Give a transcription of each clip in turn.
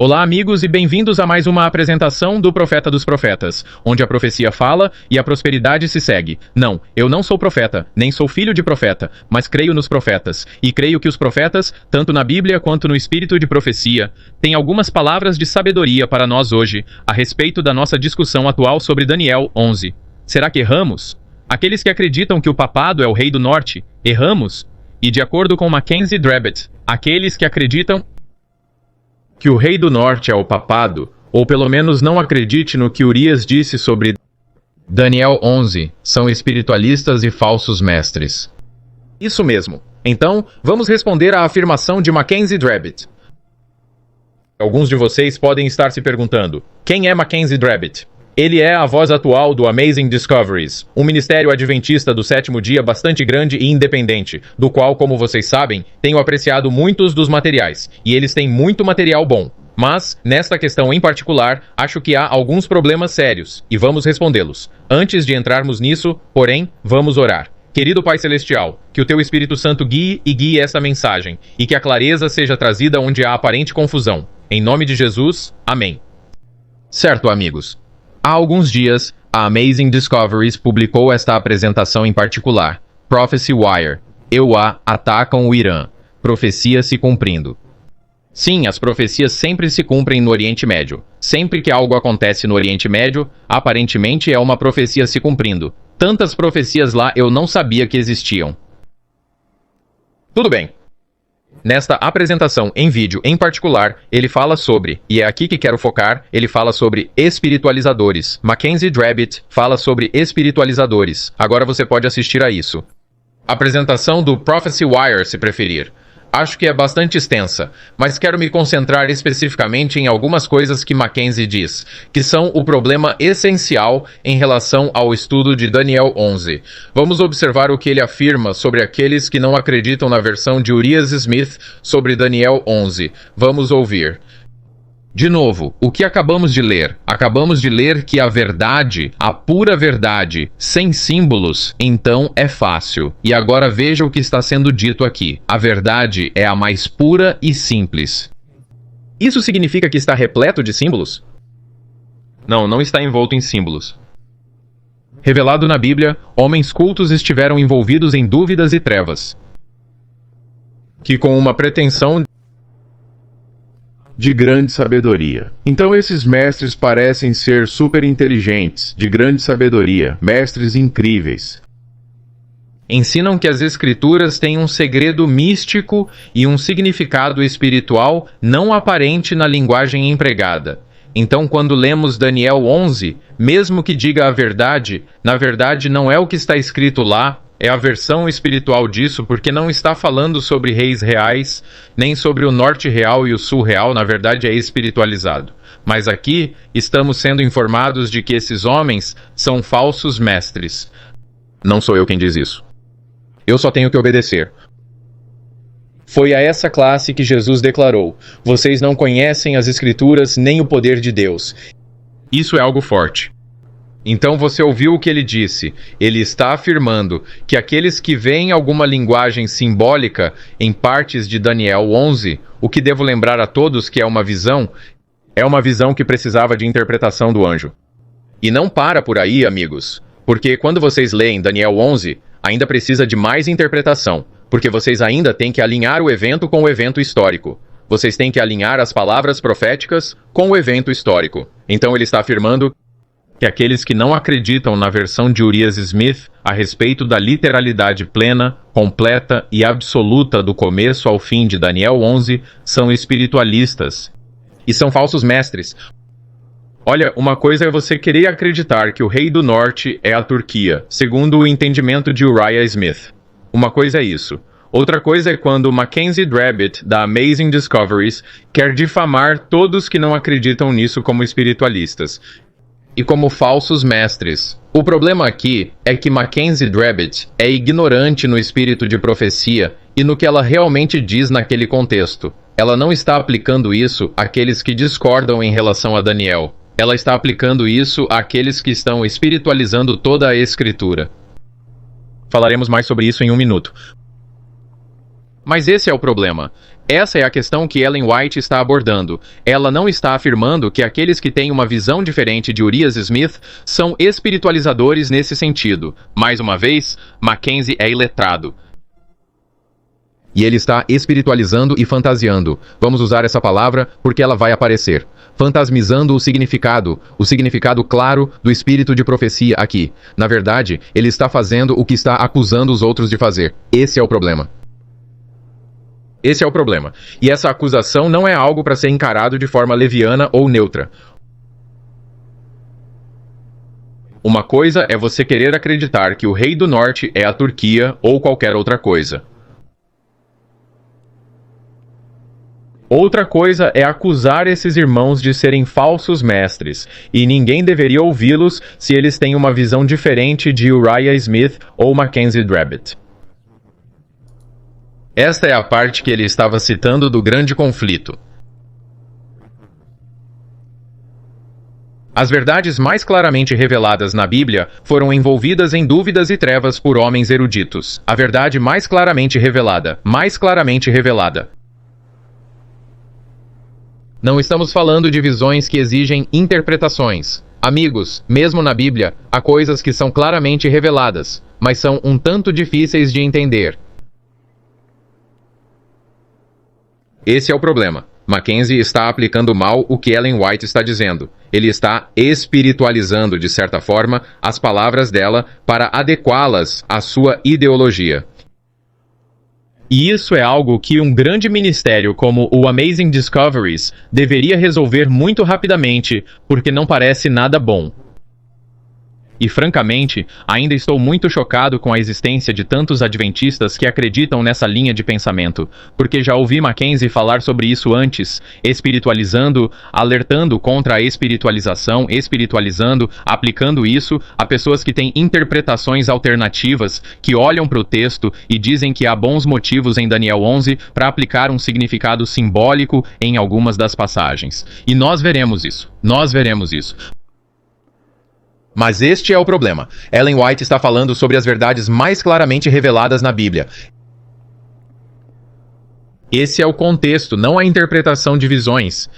Olá, amigos, e bem-vindos a mais uma apresentação do Profeta dos Profetas, onde a profecia fala e a prosperidade se segue. Não, eu não sou profeta, nem sou filho de profeta, mas creio nos profetas, e creio que os profetas, tanto na Bíblia quanto no espírito de profecia, têm algumas palavras de sabedoria para nós hoje, a respeito da nossa discussão atual sobre Daniel 11. Será que erramos? Aqueles que acreditam que o papado é o rei do norte, erramos? E de acordo com Mackenzie Drabbett, aqueles que acreditam que o rei do norte é o papado, ou pelo menos não acredite no que Urias disse sobre Daniel 11, são espiritualistas e falsos mestres. Isso mesmo. Então, vamos responder à afirmação de Mackenzie Drabbett. Alguns de vocês podem estar se perguntando, quem é Mackenzie Drabbett? Ele é a voz atual do Amazing Discoveries, um ministério adventista do sétimo dia bastante grande e independente, do qual, como vocês sabem, tenho apreciado muitos dos materiais, e eles têm muito material bom. Mas, nesta questão em particular, acho que há alguns problemas sérios, e vamos respondê-los. Antes de entrarmos nisso, porém, vamos orar. Querido Pai Celestial, que o Teu Espírito Santo guie essa mensagem, e que a clareza seja trazida onde há aparente confusão. Em nome de Jesus, amém. Certo, amigos. Há alguns dias, a Amazing Discoveries publicou esta apresentação em particular, Prophecy Wire, EUA atacam o Irã, profecia se cumprindo. Sim, as profecias sempre se cumprem no Oriente Médio. Sempre que algo acontece no Oriente Médio, aparentemente é uma profecia se cumprindo. Tantas profecias lá eu não sabia que existiam. Tudo bem. Nesta apresentação em vídeo em particular, ele fala sobre, e é aqui que quero focar, ele fala sobre espiritualizadores. Mackenzie Drabbett fala sobre espiritualizadores. Agora você pode assistir a isso. Apresentação do Prophecy Wire, se preferir. Acho que é bastante extensa, mas quero me concentrar especificamente em algumas coisas que Mackenzie diz, que são o problema essencial em relação ao estudo de Daniel 11. Vamos observar o que ele afirma sobre aqueles que não acreditam na versão de Urias Smith sobre Daniel 11. Vamos ouvir. De novo, o que acabamos de ler? Acabamos de ler que a verdade, a pura verdade, sem símbolos, então é fácil. E agora veja o que está sendo dito aqui. A verdade é a mais pura e simples. Isso significa que está repleto de símbolos? Não, não está envolto em símbolos. Revelado na Bíblia, homens cultos estiveram envolvidos em dúvidas e trevas, que com uma pretensão de grande sabedoria. Então esses mestres parecem ser super inteligentes, de grande sabedoria, mestres incríveis. Ensinam que as escrituras têm um segredo místico e um significado espiritual não aparente na linguagem empregada. Então quando lemos Daniel 11, mesmo que diga a verdade, na verdade não é o que está escrito lá, é a versão espiritual disso, porque não está falando sobre reis reais, nem sobre o norte real e o sul real, na verdade é espiritualizado. Mas aqui estamos sendo informados de que esses homens são falsos mestres. Não sou eu quem diz isso. Eu só tenho que obedecer. Foi a essa classe que Jesus declarou: vocês não conhecem as escrituras nem o poder de Deus. Isso é algo forte. Então você ouviu o que ele disse. Ele está afirmando que aqueles que veem alguma linguagem simbólica em partes de Daniel 11, o que devo lembrar a todos que é uma visão que precisava de interpretação do anjo. E não para por aí, amigos, porque quando vocês leem Daniel 11, ainda precisa de mais interpretação, porque vocês ainda têm que alinhar o evento com o evento histórico. Vocês têm que alinhar as palavras proféticas com o evento histórico. Então ele está afirmando que aqueles que não acreditam na versão de Urias Smith a respeito da literalidade plena, completa e absoluta do começo ao fim de Daniel 11 são espiritualistas e são falsos mestres. Olha, uma coisa é você querer acreditar que o rei do norte é a Turquia, segundo o entendimento de Uriah Smith. Uma coisa é isso. Outra coisa é quando Mackenzie Drabbett, da Amazing Discoveries, quer difamar todos que não acreditam nisso como espiritualistas e como falsos mestres. O problema aqui é que Mackenzie Drabbett é ignorante no espírito de profecia e no que ela realmente diz naquele contexto. Ela não está aplicando isso àqueles que discordam em relação a Daniel. Ela está aplicando isso àqueles que estão espiritualizando toda a Escritura. Falaremos mais sobre isso em um minuto. Mas esse é o problema. Essa é a questão que Ellen White está abordando. Ela não está afirmando que aqueles que têm uma visão diferente de Urias Smith são espiritualizadores nesse sentido. Mais uma vez, Mackenzie é iletrado. E ele está espiritualizando e fantasiando. Vamos usar essa palavra porque ela vai aparecer. Fantasmizando o significado claro do espírito de profecia aqui. Na verdade, ele está fazendo o que está acusando os outros de fazer. Esse é o problema. Esse é o problema. E essa acusação não é algo para ser encarado de forma leviana ou neutra. Uma coisa é você querer acreditar que o Rei do Norte é a Turquia ou qualquer outra coisa. Outra coisa é acusar esses irmãos de serem falsos mestres, e ninguém deveria ouvi-los se eles têm uma visão diferente de Uriah Smith ou Mackenzie Drabbett. Esta é a parte que ele estava citando do grande conflito. As verdades mais claramente reveladas na Bíblia foram envolvidas em dúvidas e trevas por homens eruditos. A verdade mais claramente revelada. Não estamos falando de visões que exigem interpretações. Amigos, mesmo na Bíblia, há coisas que são claramente reveladas, mas são um tanto difíceis de entender. Esse é o problema. Mackenzie está aplicando mal o que Ellen White está dizendo. Ele está espiritualizando, de certa forma, as palavras dela para adequá-las à sua ideologia. E isso é algo que um grande ministério como o Amazing Discoveries deveria resolver muito rapidamente, porque não parece nada bom. E, francamente, ainda estou muito chocado com a existência de tantos adventistas que acreditam nessa linha de pensamento, porque já ouvi Mackenzie falar sobre isso antes, espiritualizando, alertando contra a espiritualização, espiritualizando, aplicando isso a pessoas que têm interpretações alternativas, que olham para o texto e dizem que há bons motivos em Daniel 11 para aplicar um significado simbólico em algumas das passagens. E nós veremos isso. Mas este é o problema. Ellen White está falando sobre as verdades mais claramente reveladas na Bíblia. Esse é o contexto, não a interpretação de visões.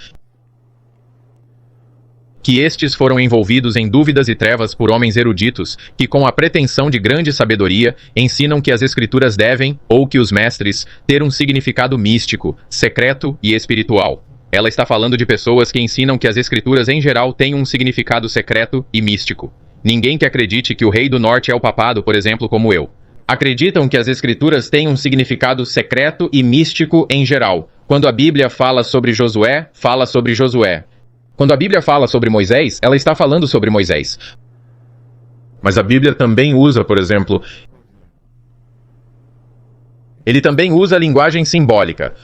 Que estes foram envolvidos em dúvidas e trevas por homens eruditos, que com a pretensão de grande sabedoria, ensinam que as escrituras devem, ou que os mestres, ter um significado místico, secreto e espiritual. Ela está falando de pessoas que ensinam que as escrituras em geral têm um significado secreto e místico. Ninguém que acredite que o Rei do Norte é o papado, por exemplo, como eu. Acreditam que as escrituras têm um significado secreto e místico em geral. Quando a Bíblia fala sobre Josué, fala sobre Josué. Quando a Bíblia fala sobre Moisés, ela está falando sobre Moisés. Mas a Bíblia também usa, por exemplo... Ele também usa a linguagem simbólica.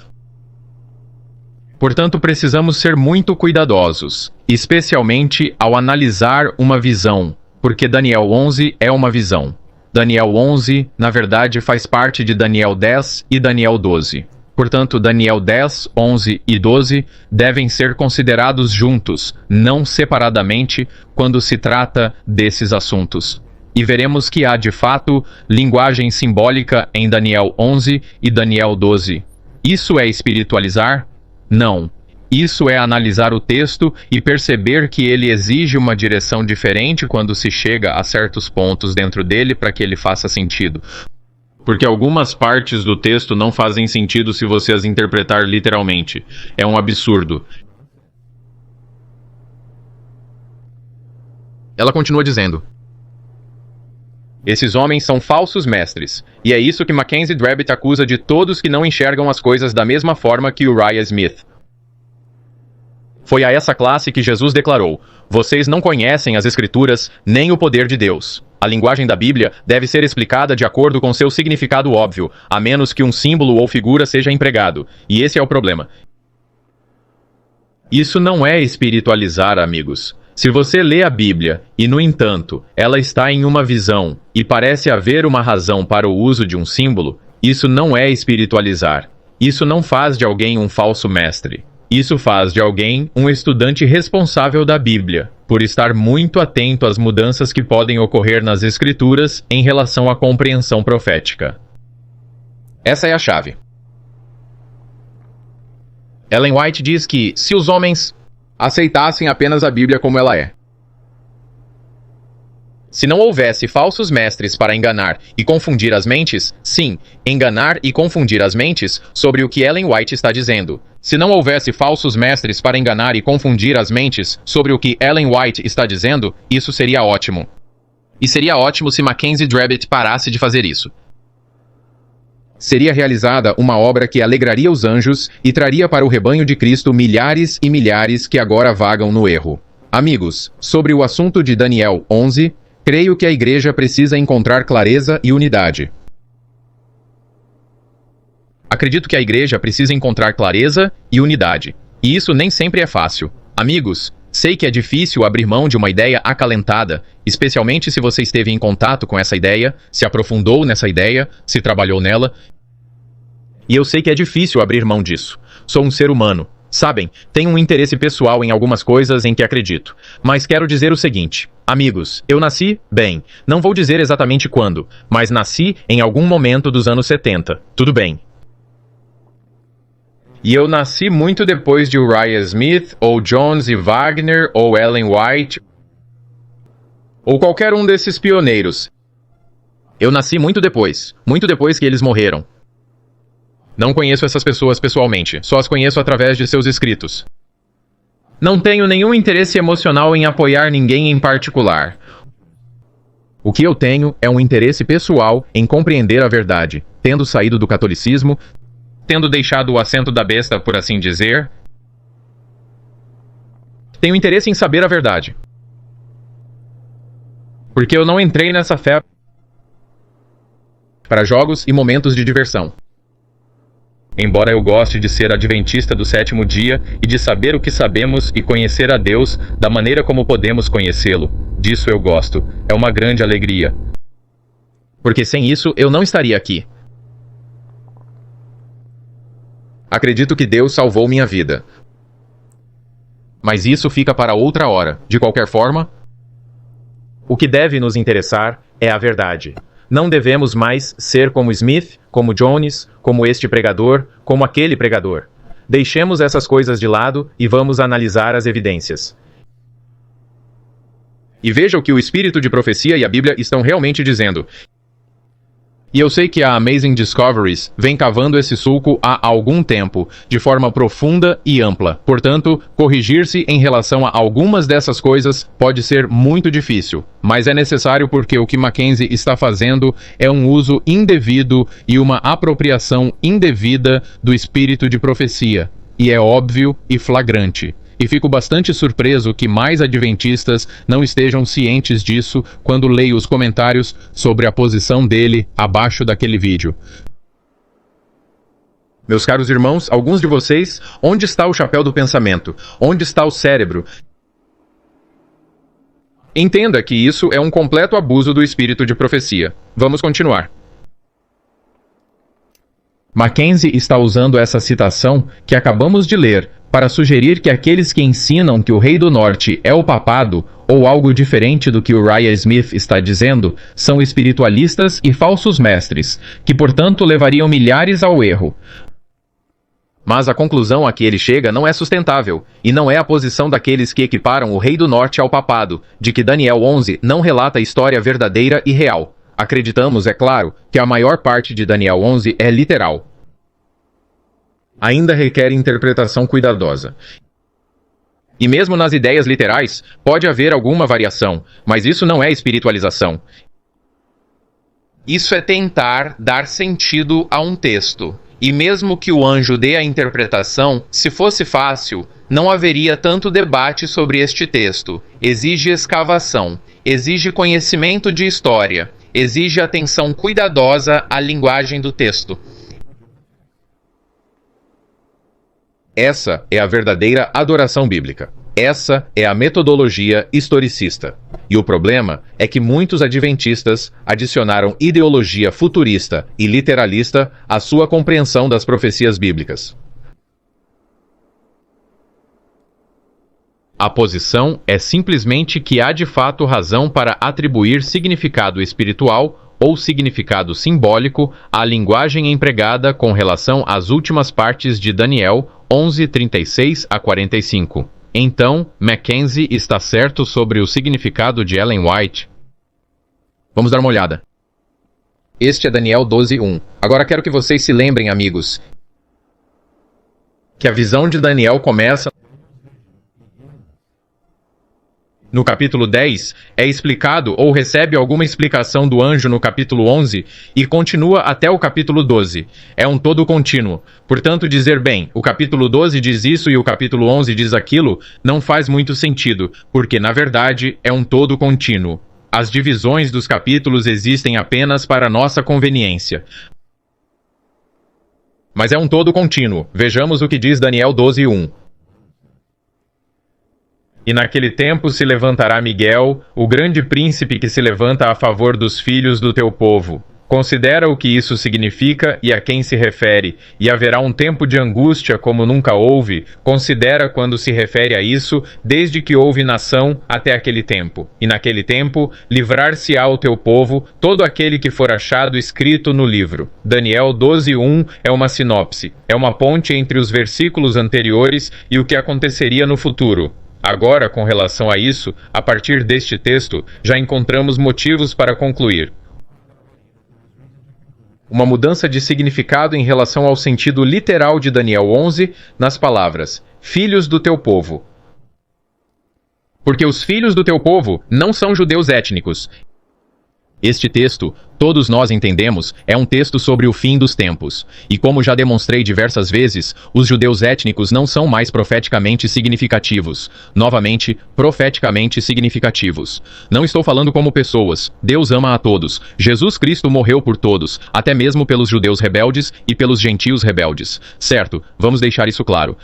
Portanto, precisamos ser muito cuidadosos, especialmente ao analisar uma visão, porque Daniel 11 é uma visão. Daniel 11, na verdade, faz parte de Daniel 10 e Daniel 12. Portanto, Daniel 10, 11 e 12 devem ser considerados juntos, não separadamente, quando se trata desses assuntos. E veremos que há, de fato, linguagem simbólica em Daniel 11 e Daniel 12. Isso é espiritualizar? Não. Isso é analisar o texto e perceber que ele exige uma direção diferente quando se chega a certos pontos dentro dele para que ele faça sentido. Porque algumas partes do texto não fazem sentido se você as interpretar literalmente. É um absurdo. Ela continua dizendo: esses homens são falsos mestres, e é isso que Mackenzie Drabbett acusa de todos que não enxergam as coisas da mesma forma que Uriah Smith. Foi a essa classe que Jesus declarou: vocês não conhecem as Escrituras nem o poder de Deus. A linguagem da Bíblia deve ser explicada de acordo com seu significado óbvio, a menos que um símbolo ou figura seja empregado. E esse é o problema. Isso não é espiritualizar, amigos. Se você lê a Bíblia e, no entanto, ela está em uma visão e parece haver uma razão para o uso de um símbolo, isso não é espiritualizar. Isso não faz de alguém um falso mestre. Isso faz de alguém um estudante responsável da Bíblia, por estar muito atento às mudanças que podem ocorrer nas Escrituras em relação à compreensão profética. Essa é a chave. Ellen White diz que, se os homens aceitassem apenas a Bíblia como ela é, se não houvesse falsos mestres para enganar e confundir as mentes, sim, enganar e confundir as mentes sobre o que Ellen White está dizendo. Se não houvesse falsos mestres para enganar e confundir as mentes sobre o que Ellen White está dizendo, isso seria ótimo. E seria ótimo se Mackenzie Drabbett parasse de fazer isso. Seria realizada uma obra que alegraria os anjos e traria para o rebanho de Cristo milhares e milhares que agora vagam no erro. Amigos, sobre o assunto de Daniel 11, creio que a igreja precisa encontrar clareza e unidade. Acredito que a igreja precisa encontrar clareza e unidade. E isso nem sempre é fácil. Amigos, sei que é difícil abrir mão de uma ideia acalentada, especialmente se você esteve em contato com essa ideia, se aprofundou nessa ideia, se trabalhou nela. E eu sei que é difícil abrir mão disso. Sou um ser humano. Sabem, tenho um interesse pessoal em algumas coisas em que acredito. Mas quero dizer o seguinte, amigos, eu nasci, bem, não vou dizer exatamente quando, mas nasci em algum momento dos anos 70, tudo bem. E eu nasci muito depois de Uriah Smith, ou Jones e Wagner, ou Ellen White, ou qualquer um desses pioneiros. Eu nasci muito depois que eles morreram. Não conheço essas pessoas pessoalmente, só as conheço através de seus escritos. Não tenho nenhum interesse emocional em apoiar ninguém em particular. O que eu tenho é um interesse pessoal em compreender a verdade, tendo saído do catolicismo, tendo deixado o assento da besta, por assim dizer. Tenho interesse em saber a verdade. Porque eu não entrei nessa fé para jogos e momentos de diversão. Embora eu goste de ser adventista do sétimo dia e de saber o que sabemos e conhecer a Deus da maneira como podemos conhecê-lo, disso eu gosto. É uma grande alegria. Porque sem isso eu não estaria aqui. Acredito que Deus salvou minha vida. Mas isso fica para outra hora. De qualquer forma, o que deve nos interessar é a verdade. Não devemos mais ser como Smith, como Jones, como este pregador, como aquele pregador. Deixemos essas coisas de lado e vamos analisar as evidências. E veja o que o espírito de profecia e a Bíblia estão realmente dizendo. E eu sei que a Amazing Discoveries vem cavando esse sulco há algum tempo, de forma profunda e ampla. Portanto, corrigir-se em relação a algumas dessas coisas pode ser muito difícil, mas é necessário porque o que Mackenzie está fazendo é um uso indevido e uma apropriação indevida do espírito de profecia, e é óbvio e flagrante. E fico bastante surpreso que mais adventistas não estejam cientes disso quando leio os comentários sobre a posição dele abaixo daquele vídeo. Meus caros irmãos, alguns de vocês, onde está o chapéu do pensamento? Onde está o cérebro? Entenda que isso é um completo abuso do espírito de profecia. Vamos continuar. Mackenzie está usando essa citação que acabamos de ler para sugerir que aqueles que ensinam que o Rei do Norte é o papado, ou algo diferente do que Uriah Smith está dizendo, são espiritualistas e falsos mestres, que portanto levariam milhares ao erro. Mas a conclusão a que ele chega não é sustentável, e não é a posição daqueles que equiparam o Rei do Norte ao papado, de que Daniel 11 não relata a história verdadeira e real. Acreditamos, é claro, que a maior parte de Daniel 11 é literal. Ainda requer interpretação cuidadosa. E mesmo nas ideias literais, pode haver alguma variação, mas isso não é espiritualização. Isso é tentar dar sentido a um texto. E mesmo que o anjo dê a interpretação, se fosse fácil, não haveria tanto debate sobre este texto. Exige escavação, exige conhecimento de história, exige atenção cuidadosa à linguagem do texto. Essa é a verdadeira adoração bíblica. Essa é a metodologia historicista. E o problema é que muitos adventistas adicionaram ideologia futurista e literalista à sua compreensão das profecias bíblicas. A posição é simplesmente que há de fato razão para atribuir significado espiritual ou significado simbólico à linguagem empregada com relação às últimas partes de Daniel 11:36 a 45. Então, Mackenzie está certo sobre o significado de Ellen White? Vamos dar uma olhada. Este é Daniel 12:1. Agora quero que vocês se lembrem, amigos, que a visão de Daniel começa no capítulo 10, é explicado ou recebe alguma explicação do anjo no capítulo 11 e continua até o capítulo 12. É um todo contínuo. Portanto, dizer, bem, o capítulo 12 diz isso e o capítulo 11 diz aquilo, não faz muito sentido, porque, na verdade, é um todo contínuo. As divisões dos capítulos existem apenas para nossa conveniência. Mas é um todo contínuo. Vejamos o que diz Daniel 12:1. E naquele tempo se levantará Miguel, o grande príncipe que se levanta a favor dos filhos do teu povo. Considera o que isso significa e a quem se refere, e haverá um tempo de angústia como nunca houve. Considera quando se refere a isso, desde que houve nação até aquele tempo. E naquele tempo, livrar-se-á o teu povo, todo aquele que for achado escrito no livro. Daniel 12:1 é uma sinopse, é uma ponte entre os versículos anteriores e o que aconteceria no futuro. Agora, com relação a isso, a partir deste texto, já encontramos motivos para concluir. Uma mudança de significado em relação ao sentido literal de Daniel 11, nas palavras, filhos do teu povo. Porque os filhos do teu povo não são judeus étnicos. Este texto, todos nós entendemos, é um texto sobre o fim dos tempos. E como já demonstrei diversas vezes, os judeus étnicos não são mais profeticamente significativos. Novamente, profeticamente significativos. Não estou falando como pessoas. Deus ama a todos. Jesus Cristo morreu por todos, até mesmo pelos judeus rebeldes e pelos gentios rebeldes. Certo, vamos deixar isso claro.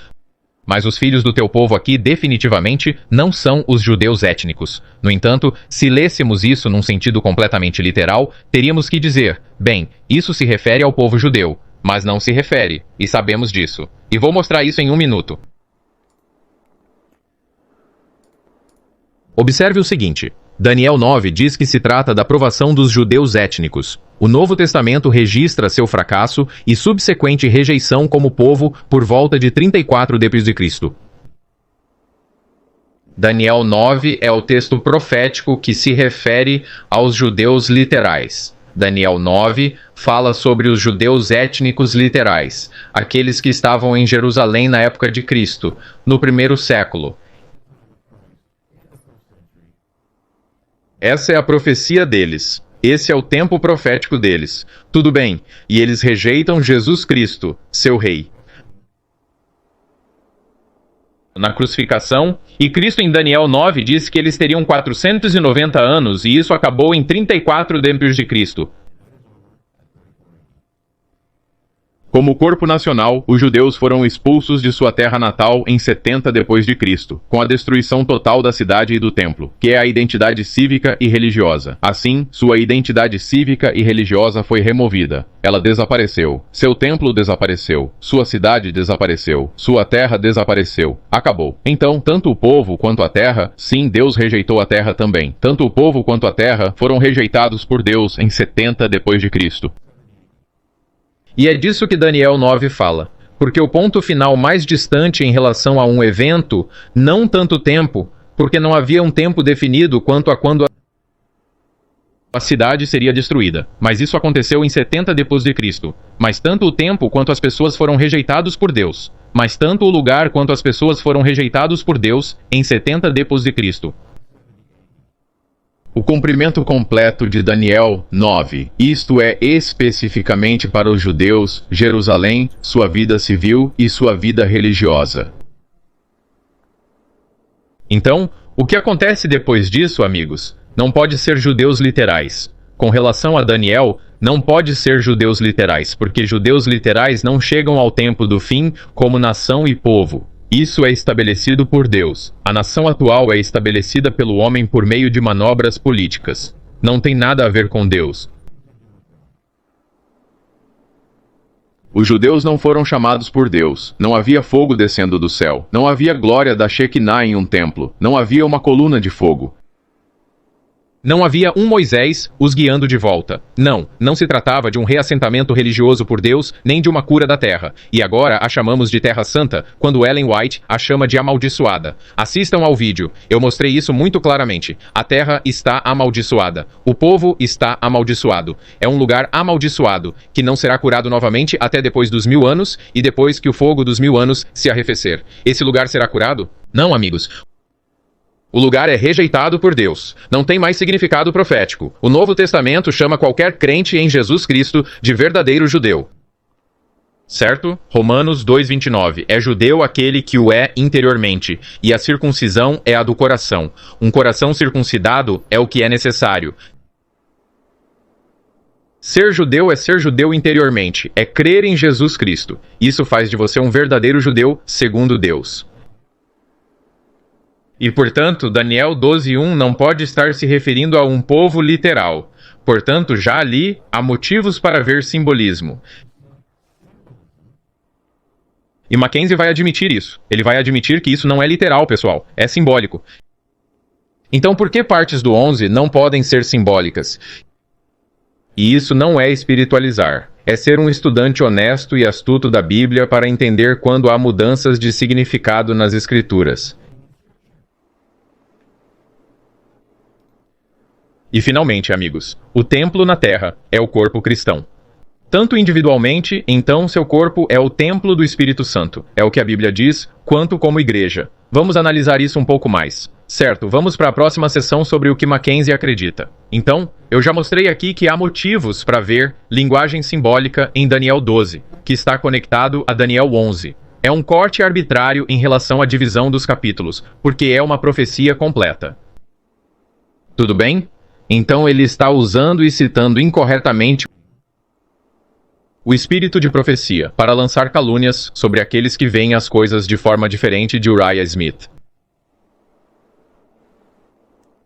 Mas os filhos do teu povo aqui definitivamente não são os judeus étnicos. No entanto, se lêssemos isso num sentido completamente literal, teríamos que dizer, bem, isso se refere ao povo judeu, mas não se refere, e sabemos disso. E vou mostrar isso em 1 minuto. Observe o seguinte. Daniel 9 diz que se trata da provação dos judeus étnicos. O Novo Testamento registra seu fracasso e subsequente rejeição como povo por volta de 34 d.C. Daniel 9 é o texto profético que se refere aos judeus literais. Daniel 9 fala sobre os judeus étnicos literais, aqueles que estavam em Jerusalém na época de Cristo, no primeiro século. Essa é a profecia deles. Esse é o tempo profético deles. Tudo bem, e eles rejeitam Jesus Cristo, seu rei, na crucificação, e Cristo em Daniel 9 diz que eles teriam 490 anos, e isso acabou em 34 d.C. Como corpo nacional, os judeus foram expulsos de sua terra natal em 70 d.C., com a destruição total da cidade e do templo, que é a identidade cívica e religiosa. Assim, sua identidade cívica e religiosa foi removida. Ela desapareceu. Seu templo desapareceu. Sua cidade desapareceu. Sua terra desapareceu. Acabou. Então, tanto o povo quanto a terra, sim, Deus rejeitou a terra também. Tanto o povo quanto a terra foram rejeitados por Deus em 70 d.C. E é disso que Daniel 9 fala, porque o ponto final mais distante em relação a um evento, não tanto tempo, porque não havia um tempo definido quanto a quando a cidade seria destruída. Mas isso aconteceu em 70 d.C. Mas tanto o tempo quanto as pessoas foram rejeitados por Deus. Mas tanto o lugar quanto as pessoas foram rejeitados por Deus em 70 d.C. O cumprimento completo de Daniel 9, isto é especificamente para os judeus, Jerusalém, sua vida civil e sua vida religiosa. Então, o que acontece depois disso, amigos, não pode ser judeus literais. Com relação a Daniel, não pode ser judeus literais, porque judeus literais não chegam ao tempo do fim como nação e povo. Isso é estabelecido por Deus. A nação atual é estabelecida pelo homem por meio de manobras políticas. Não tem nada a ver com Deus. Os judeus não foram chamados por Deus. Não havia fogo descendo do céu. Não havia glória da Shekinah em um templo. Não havia uma coluna de fogo. Não havia um Moisés os guiando de volta. Não se tratava de um reassentamento religioso por Deus, nem de uma cura da terra. E agora a chamamos de Terra Santa, quando Ellen White a chama de amaldiçoada. Assistam ao vídeo. Eu mostrei isso muito claramente. A terra está amaldiçoada. O povo está amaldiçoado. É um lugar amaldiçoado, que não será curado novamente até depois dos 1000 anos e depois que o fogo dos 1000 anos se arrefecer. Esse lugar será curado? Não, amigos. O lugar é rejeitado por Deus. Não tem mais significado profético. O Novo Testamento chama qualquer crente em Jesus Cristo de verdadeiro judeu. Certo? Romanos 2:29. É judeu aquele que o é interiormente, e a circuncisão é a do coração. Um coração circuncidado é o que é necessário. Ser judeu é ser judeu interiormente, é crer em Jesus Cristo. Isso faz de você um verdadeiro judeu segundo Deus. E, portanto, Daniel 12:1 não pode estar se referindo a um povo literal. Portanto, já ali há motivos para ver simbolismo. E Mackenzie vai admitir isso. Ele vai admitir que isso não é literal, pessoal. É simbólico. Então, por que partes do 11 não podem ser simbólicas? E isso não é espiritualizar. É ser um estudante honesto e astuto da Bíblia para entender quando há mudanças de significado nas Escrituras. E finalmente, amigos, o templo na terra é o corpo cristão. Tanto individualmente, então seu corpo é o templo do Espírito Santo. É o que a Bíblia diz, quanto como igreja. Vamos analisar isso um pouco mais. Certo, vamos para a próxima sessão sobre o que Mackenzie acredita. Então, eu já mostrei aqui que há motivos para ver linguagem simbólica em Daniel 12, que está conectado a Daniel 11. É um corte arbitrário em relação à divisão dos capítulos, porque é uma profecia completa. Tudo bem? Então ele está usando e citando incorretamente o espírito de profecia para lançar calúnias sobre aqueles que veem as coisas de forma diferente de Uriah Smith.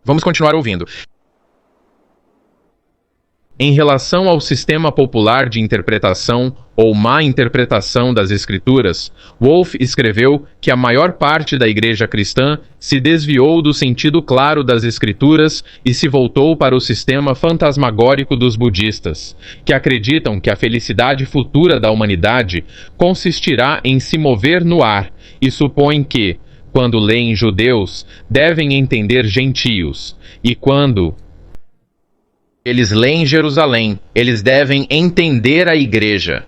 Vamos continuar ouvindo. Em relação ao sistema popular de interpretação ou má interpretação das Escrituras, Wolff escreveu que a maior parte da igreja cristã se desviou do sentido claro das Escrituras e se voltou para o sistema fantasmagórico dos budistas, que acreditam que a felicidade futura da humanidade consistirá em se mover no ar e supõem que, quando leem judeus, devem entender gentios, e quando eles leem Jerusalém, eles devem entender a igreja.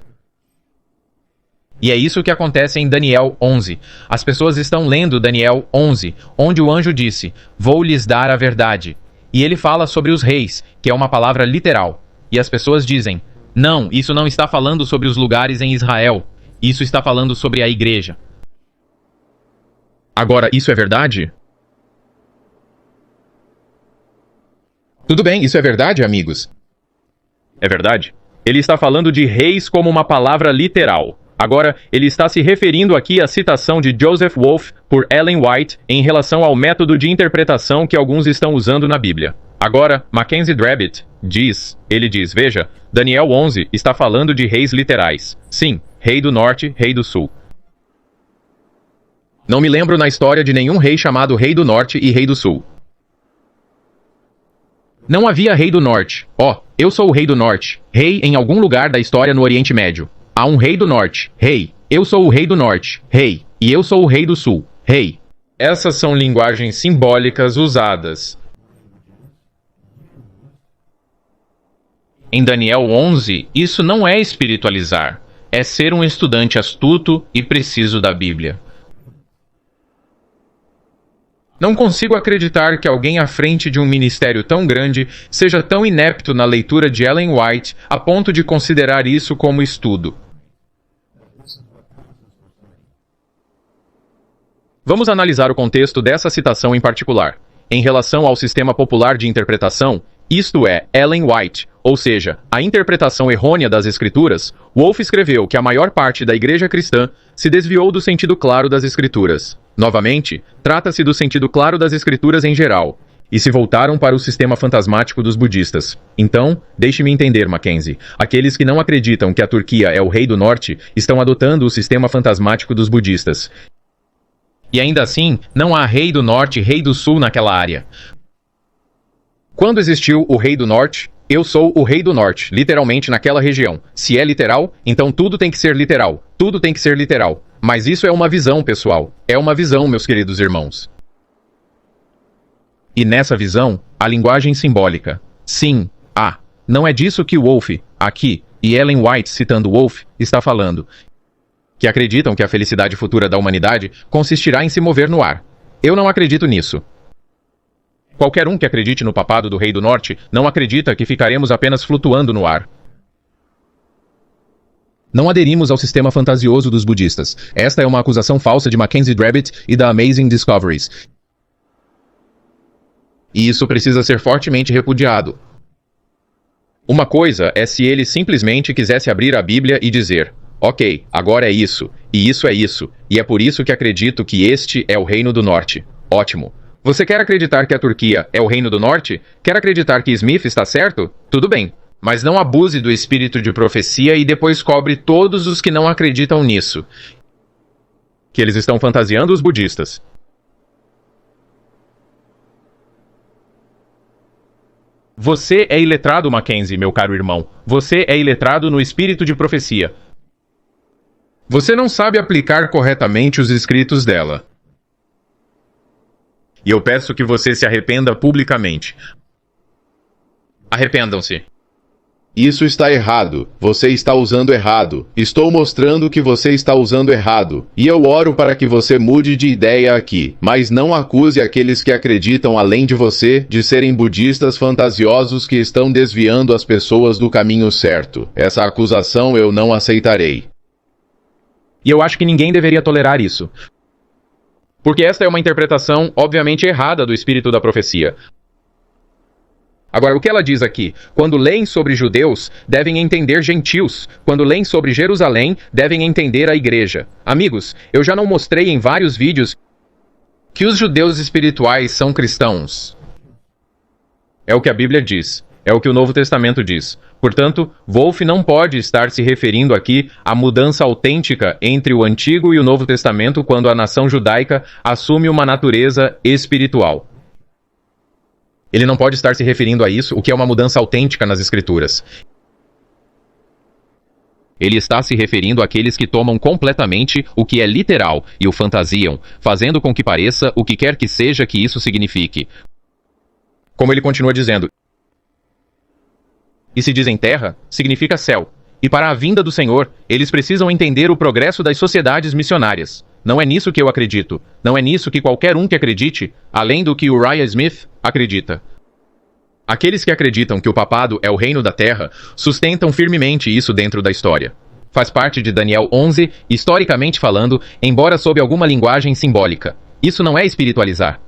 E é isso que acontece em Daniel 11. As pessoas estão lendo Daniel 11, onde o anjo disse, vou lhes dar a verdade. E ele fala sobre os reis, que é uma palavra literal. E as pessoas dizem, não, isso não está falando sobre os lugares em Israel. Isso está falando sobre a igreja. Agora, isso é verdade? Tudo bem, isso é verdade, amigos? É verdade. Ele está falando de reis como uma palavra literal. Agora, ele está se referindo aqui à citação de Joseph Wolff por Ellen White em relação ao método de interpretação que alguns estão usando na Bíblia. Agora, Mackenzie Drabbit ele diz, veja, Daniel 11 está falando de reis literais. Sim, rei do norte, rei do sul. Não me lembro na história de nenhum rei chamado rei do norte e rei do sul. Não havia rei do norte. Eu sou o rei do norte. Rei em algum lugar da história no Oriente Médio. Há um rei do norte. Rei. Eu sou o rei do norte. Rei. E eu sou o rei do sul. Rei. Essas são linguagens simbólicas usadas. Em Daniel 11, isso não é espiritualizar. É ser um estudante astuto e preciso da Bíblia. Não consigo acreditar que alguém à frente de um ministério tão grande seja tão inepto na leitura de Ellen White a ponto de considerar isso como estudo. Vamos analisar o contexto dessa citação em particular. Em relação ao sistema popular de interpretação, isto é, Ellen White, ou seja, a interpretação errônea das Escrituras, Wolff escreveu que a maior parte da igreja cristã se desviou do sentido claro das Escrituras. Novamente, trata-se do sentido claro das Escrituras em geral, e se voltaram para o sistema fantasmático dos budistas. Então, deixe-me entender, Mackenzie. Aqueles que não acreditam que a Turquia é o rei do norte estão adotando o sistema fantasmático dos budistas. E ainda assim, não há rei do norte e rei do sul naquela área. Quando existiu o Rei do Norte, eu sou o Rei do Norte, literalmente naquela região. Se é literal, então tudo tem que ser literal. Tudo tem que ser literal. Mas isso é uma visão, pessoal. É uma visão, meus queridos irmãos. E nessa visão, a linguagem simbólica. Sim, não é disso que Wolff, aqui, e Ellen White, citando Wolff, está falando. Que acreditam que a felicidade futura da humanidade consistirá em se mover no ar. Eu não acredito nisso. Qualquer um que acredite no papado do Rei do Norte não acredita que ficaremos apenas flutuando no ar. Não aderimos ao sistema fantasioso dos budistas. Esta é uma acusação falsa de Mackenzie Drabbit e da Amazing Discoveries. E isso precisa ser fortemente repudiado. Uma coisa é se ele simplesmente quisesse abrir a Bíblia e dizer: ok, agora é isso, e é por isso que acredito que este é o Reino do Norte. Ótimo. Você quer acreditar que a Turquia é o Reino do Norte? Quer acreditar que Smith está certo? Tudo bem. Mas não abuse do espírito de profecia e depois cobre todos os que não acreditam nisso. Que eles estão fantasiando os budistas. Você é iletrado, Mackenzie, meu caro irmão. Você é iletrado no espírito de profecia. Você não sabe aplicar corretamente os escritos dela. E eu peço que você se arrependa publicamente. Arrependam-se. Isso está errado. Você está usando errado. Estou mostrando que você está usando errado. E eu oro para que você mude de ideia aqui. Mas não acuse aqueles que acreditam além de você de serem budistas fantasiosos que estão desviando as pessoas do caminho certo. Essa acusação eu não aceitarei. E eu acho que ninguém deveria tolerar isso. Porque esta é uma interpretação, obviamente, errada do espírito da profecia. Agora, o que ela diz aqui? Quando leem sobre judeus, devem entender gentios. Quando leem sobre Jerusalém, devem entender a igreja. Amigos, eu já não mostrei em vários vídeos que os judeus espirituais são cristãos. É o que a Bíblia diz. É o que o Novo Testamento diz. Portanto, Wolff não pode estar se referindo aqui à mudança autêntica entre o Antigo e o Novo Testamento quando a nação judaica assume uma natureza espiritual. Ele não pode estar se referindo a isso, o que é uma mudança autêntica nas Escrituras. Ele está se referindo àqueles que tomam completamente o que é literal e o fantasiam, fazendo com que pareça o que quer que seja que isso signifique. Como ele continua dizendo, e se dizem terra, significa céu. E para a vinda do Senhor, eles precisam entender o progresso das sociedades missionárias. Não é nisso que eu acredito. Não é nisso que qualquer um que acredite, além do que Uriah Smith acredita. Aqueles que acreditam que o papado é o reino da terra, sustentam firmemente isso dentro da história. Faz parte de Daniel 11, historicamente falando, embora sob alguma linguagem simbólica. Isso não é espiritualizar.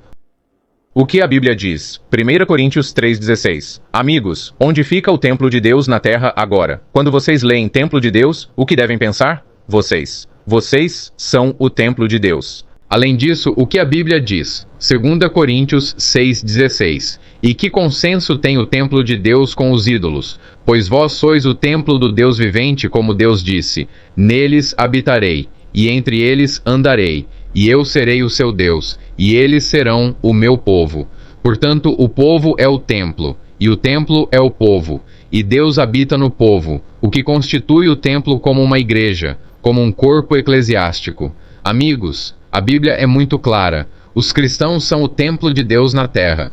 O que a Bíblia diz? 1 Coríntios 3,16. Amigos, onde fica o templo de Deus na terra agora? Quando vocês leem templo de Deus, o que devem pensar? Vocês. Vocês são o templo de Deus. Além disso, o que a Bíblia diz? 2 Coríntios 6,16. E que consenso tem o templo de Deus com os ídolos? Pois vós sois o templo do Deus vivente, como Deus disse. Neles habitarei, e entre eles andarei, e eu serei o seu Deus, e eles serão o meu povo. Portanto, o povo é o templo, e o templo é o povo, e Deus habita no povo, o que constitui o templo como uma igreja, como um corpo eclesiástico. Amigos, a Bíblia é muito clara. Os cristãos são o templo de Deus na terra.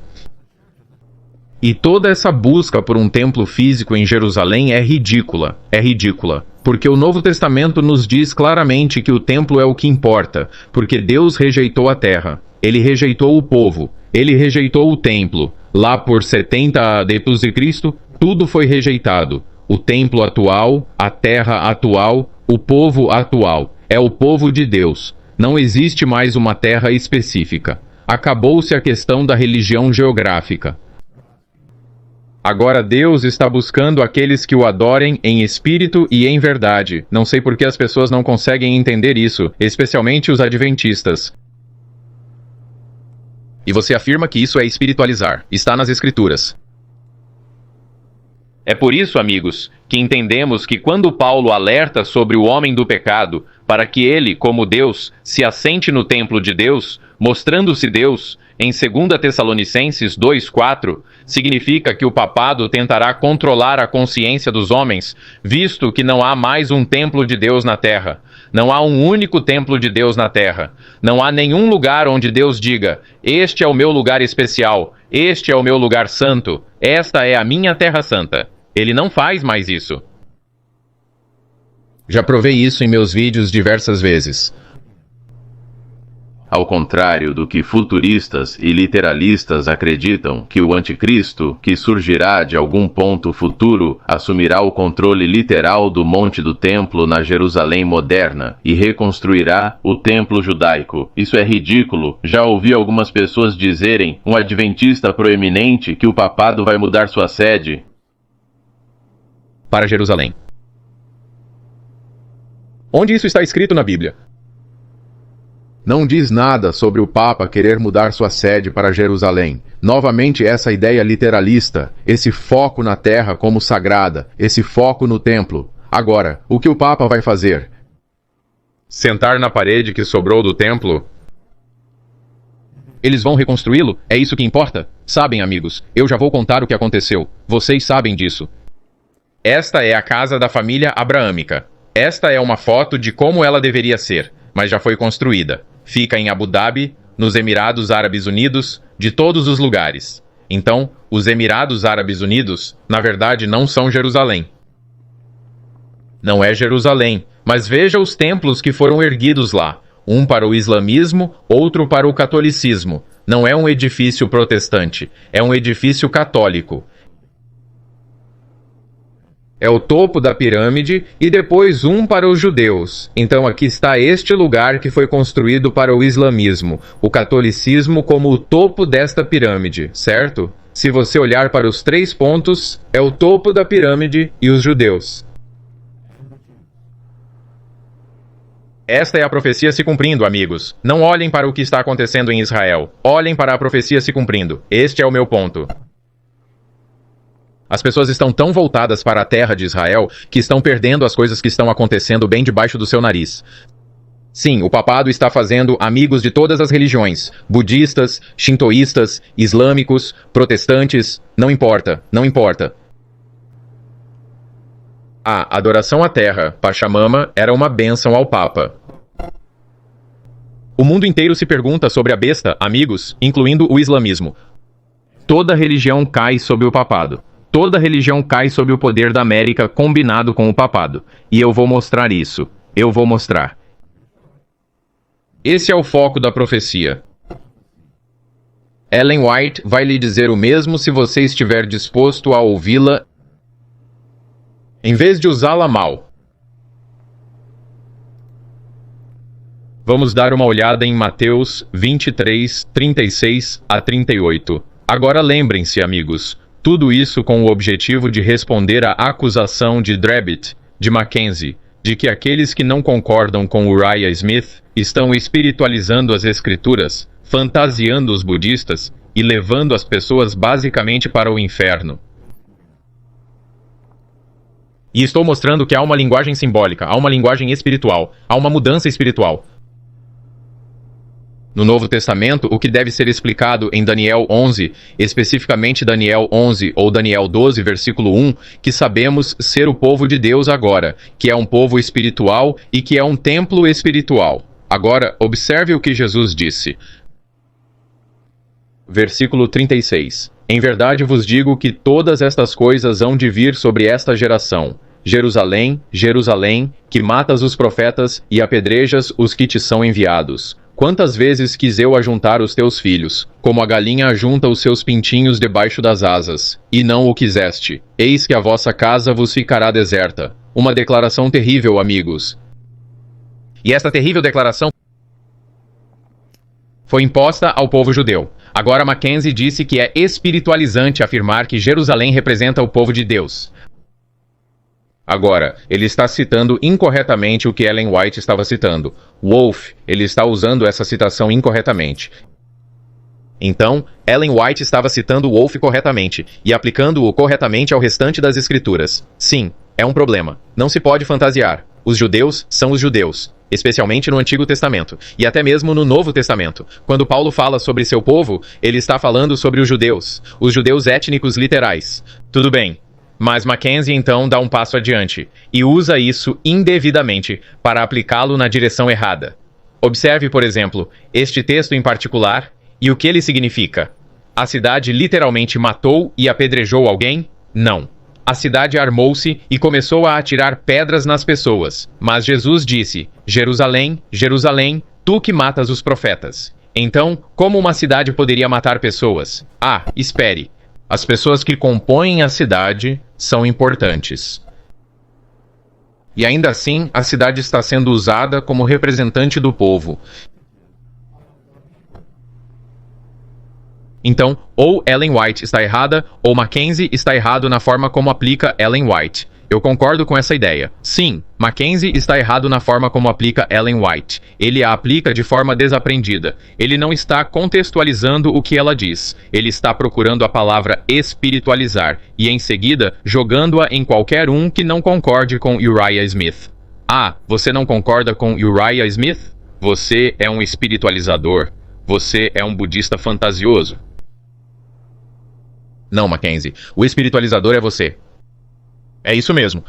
E toda essa busca por um templo físico em Jerusalém é ridícula. É ridícula. Porque o Novo Testamento nos diz claramente que o templo é o que importa, porque Deus rejeitou a terra. Ele rejeitou o povo. Ele rejeitou o templo. Lá por 70 a.D., tudo foi rejeitado. O templo atual, a terra atual, o povo atual. É o povo de Deus. Não existe mais uma terra específica. Acabou-se a questão da religião geográfica. Agora Deus está buscando aqueles que o adorem em espírito e em verdade. Não sei por que as pessoas não conseguem entender isso, especialmente os adventistas. E você afirma que isso é espiritualizar. Está nas Escrituras. É por isso, amigos, que entendemos que quando Paulo alerta sobre o homem do pecado, para que ele, como Deus, se assente no templo de Deus, mostrando-se Deus, em 2 Tessalonicenses 2:4, significa que o papado tentará controlar a consciência dos homens, visto que não há mais um templo de Deus na terra. Não há um único templo de Deus na terra. Não há nenhum lugar onde Deus diga: este é o meu lugar especial, este é o meu lugar santo, esta é a minha terra santa. Ele não faz mais isso. Já provei isso em meus vídeos diversas vezes. Ao contrário do que futuristas e literalistas acreditam, que o anticristo, que surgirá de algum ponto futuro, assumirá o controle literal do monte do templo na Jerusalém moderna e reconstruirá o templo judaico. Isso é ridículo. Já ouvi algumas pessoas dizerem, um adventista proeminente, que o papado vai mudar sua sede para Jerusalém. Onde isso está escrito na Bíblia? Não diz nada sobre o Papa querer mudar sua sede para Jerusalém. Novamente essa ideia literalista, esse foco na terra como sagrada, esse foco no templo. Agora, o que o Papa vai fazer? Sentar na parede que sobrou do templo? Eles vão reconstruí-lo? É isso que importa? Sabem, amigos, eu já vou contar o que aconteceu. Vocês sabem disso. Esta é a casa da família abraâmica. Esta é uma foto de como ela deveria ser, mas já foi construída. Fica em Abu Dhabi, nos Emirados Árabes Unidos, de todos os lugares. Então, os Emirados Árabes Unidos, na verdade, não são Jerusalém. Não é Jerusalém, mas veja os templos que foram erguidos lá. Um para o islamismo, outro para o catolicismo. Não é um edifício protestante, é um edifício católico. É o topo da pirâmide e depois um para os judeus. Então aqui está este lugar que foi construído para o islamismo, o catolicismo como o topo desta pirâmide, certo? Se você olhar para os 3 pontos, é o topo da pirâmide e os judeus. Esta é a profecia se cumprindo, amigos. Não olhem para o que está acontecendo em Israel. Olhem para a profecia se cumprindo. Este é o meu ponto. As pessoas estão tão voltadas para a terra de Israel que estão perdendo as coisas que estão acontecendo bem debaixo do seu nariz. Sim, o papado está fazendo amigos de todas as religiões, budistas, shintoístas, islâmicos, protestantes, não importa, não importa. A adoração à terra, Pachamama, era uma bênção ao Papa. O mundo inteiro se pergunta sobre a besta, amigos, incluindo o islamismo. Toda religião cai sob o papado. Toda religião cai sob o poder da América combinado com o papado. E eu vou mostrar isso. Eu vou mostrar. Esse é o foco da profecia. Ellen White vai lhe dizer o mesmo se você estiver disposto a ouvi-la, em vez de usá-la mal. Vamos dar uma olhada em Mateus 23, 36 a 38. Agora lembrem-se, amigos, tudo isso com o objetivo de responder à acusação de Drebit, de Mackenzie, de que aqueles que não concordam com Uriah Smith estão espiritualizando as escrituras, fantasiando os budistas e levando as pessoas basicamente para o inferno. E estou mostrando que há uma linguagem simbólica, há uma linguagem espiritual, há uma mudança espiritual. No Novo Testamento, o que deve ser explicado em Daniel 11, especificamente Daniel 11 ou Daniel 12, versículo 1, que sabemos ser o povo de Deus agora, que é um povo espiritual e que é um templo espiritual. Agora, observe o que Jesus disse. Versículo 36. Em verdade vos digo que todas estas coisas hão de vir sobre esta geração. Jerusalém, Jerusalém, que matas os profetas e apedrejas os que te são enviados. Quantas vezes quis eu ajuntar os teus filhos, como a galinha ajunta os seus pintinhos debaixo das asas, e não o quiseste. Eis que a vossa casa vos ficará deserta. Uma declaração terrível, amigos. E esta terrível declaração foi imposta ao povo judeu. Agora Mackenzie disse que é espiritualizante afirmar que Jerusalém representa o povo de Deus. Agora, ele está citando incorretamente o que Ellen White estava citando. Wolff, ele está usando essa citação incorretamente. Então, Ellen White estava citando Wolff corretamente e aplicando-o corretamente ao restante das escrituras. Sim, é um problema. Não se pode fantasiar. Os judeus são os judeus. especialmente no Antigo Testamento, e até mesmo no Novo Testamento. Quando Paulo fala sobre seu povo, ele está falando sobre os judeus étnicos literais. Tudo bem, mas Mackenzie então dá um passo adiante, e usa isso indevidamente para aplicá-lo na direção errada. Observe, por exemplo, este texto em particular, e o que ele significa. A cidade literalmente matou e apedrejou alguém? Não. A cidade armou-se e começou a atirar pedras nas pessoas. Mas Jesus disse: Jerusalém, Jerusalém, tu que matas os profetas. Então, como uma cidade poderia matar pessoas? Ah, espere. As pessoas que compõem a cidade são importantes. E ainda assim, a cidade está sendo usada como representante do povo. Então, ou Ellen White está errada, ou Mackenzie está errado na forma como aplica Ellen White. Eu concordo com essa ideia. Sim, Mackenzie está errado na forma como aplica Ellen White. Ele a aplica de forma desaprendida. Ele não está contextualizando o que ela diz. Ele está procurando a palavra espiritualizar e, em seguida, jogando-a em qualquer um que não concorde com Uriah Smith. Ah, você não concorda com Uriah Smith? Você é um espiritualizador. Você é um budista fantasioso. Não, Mackenzie. O espiritualizador é você. É isso mesmo.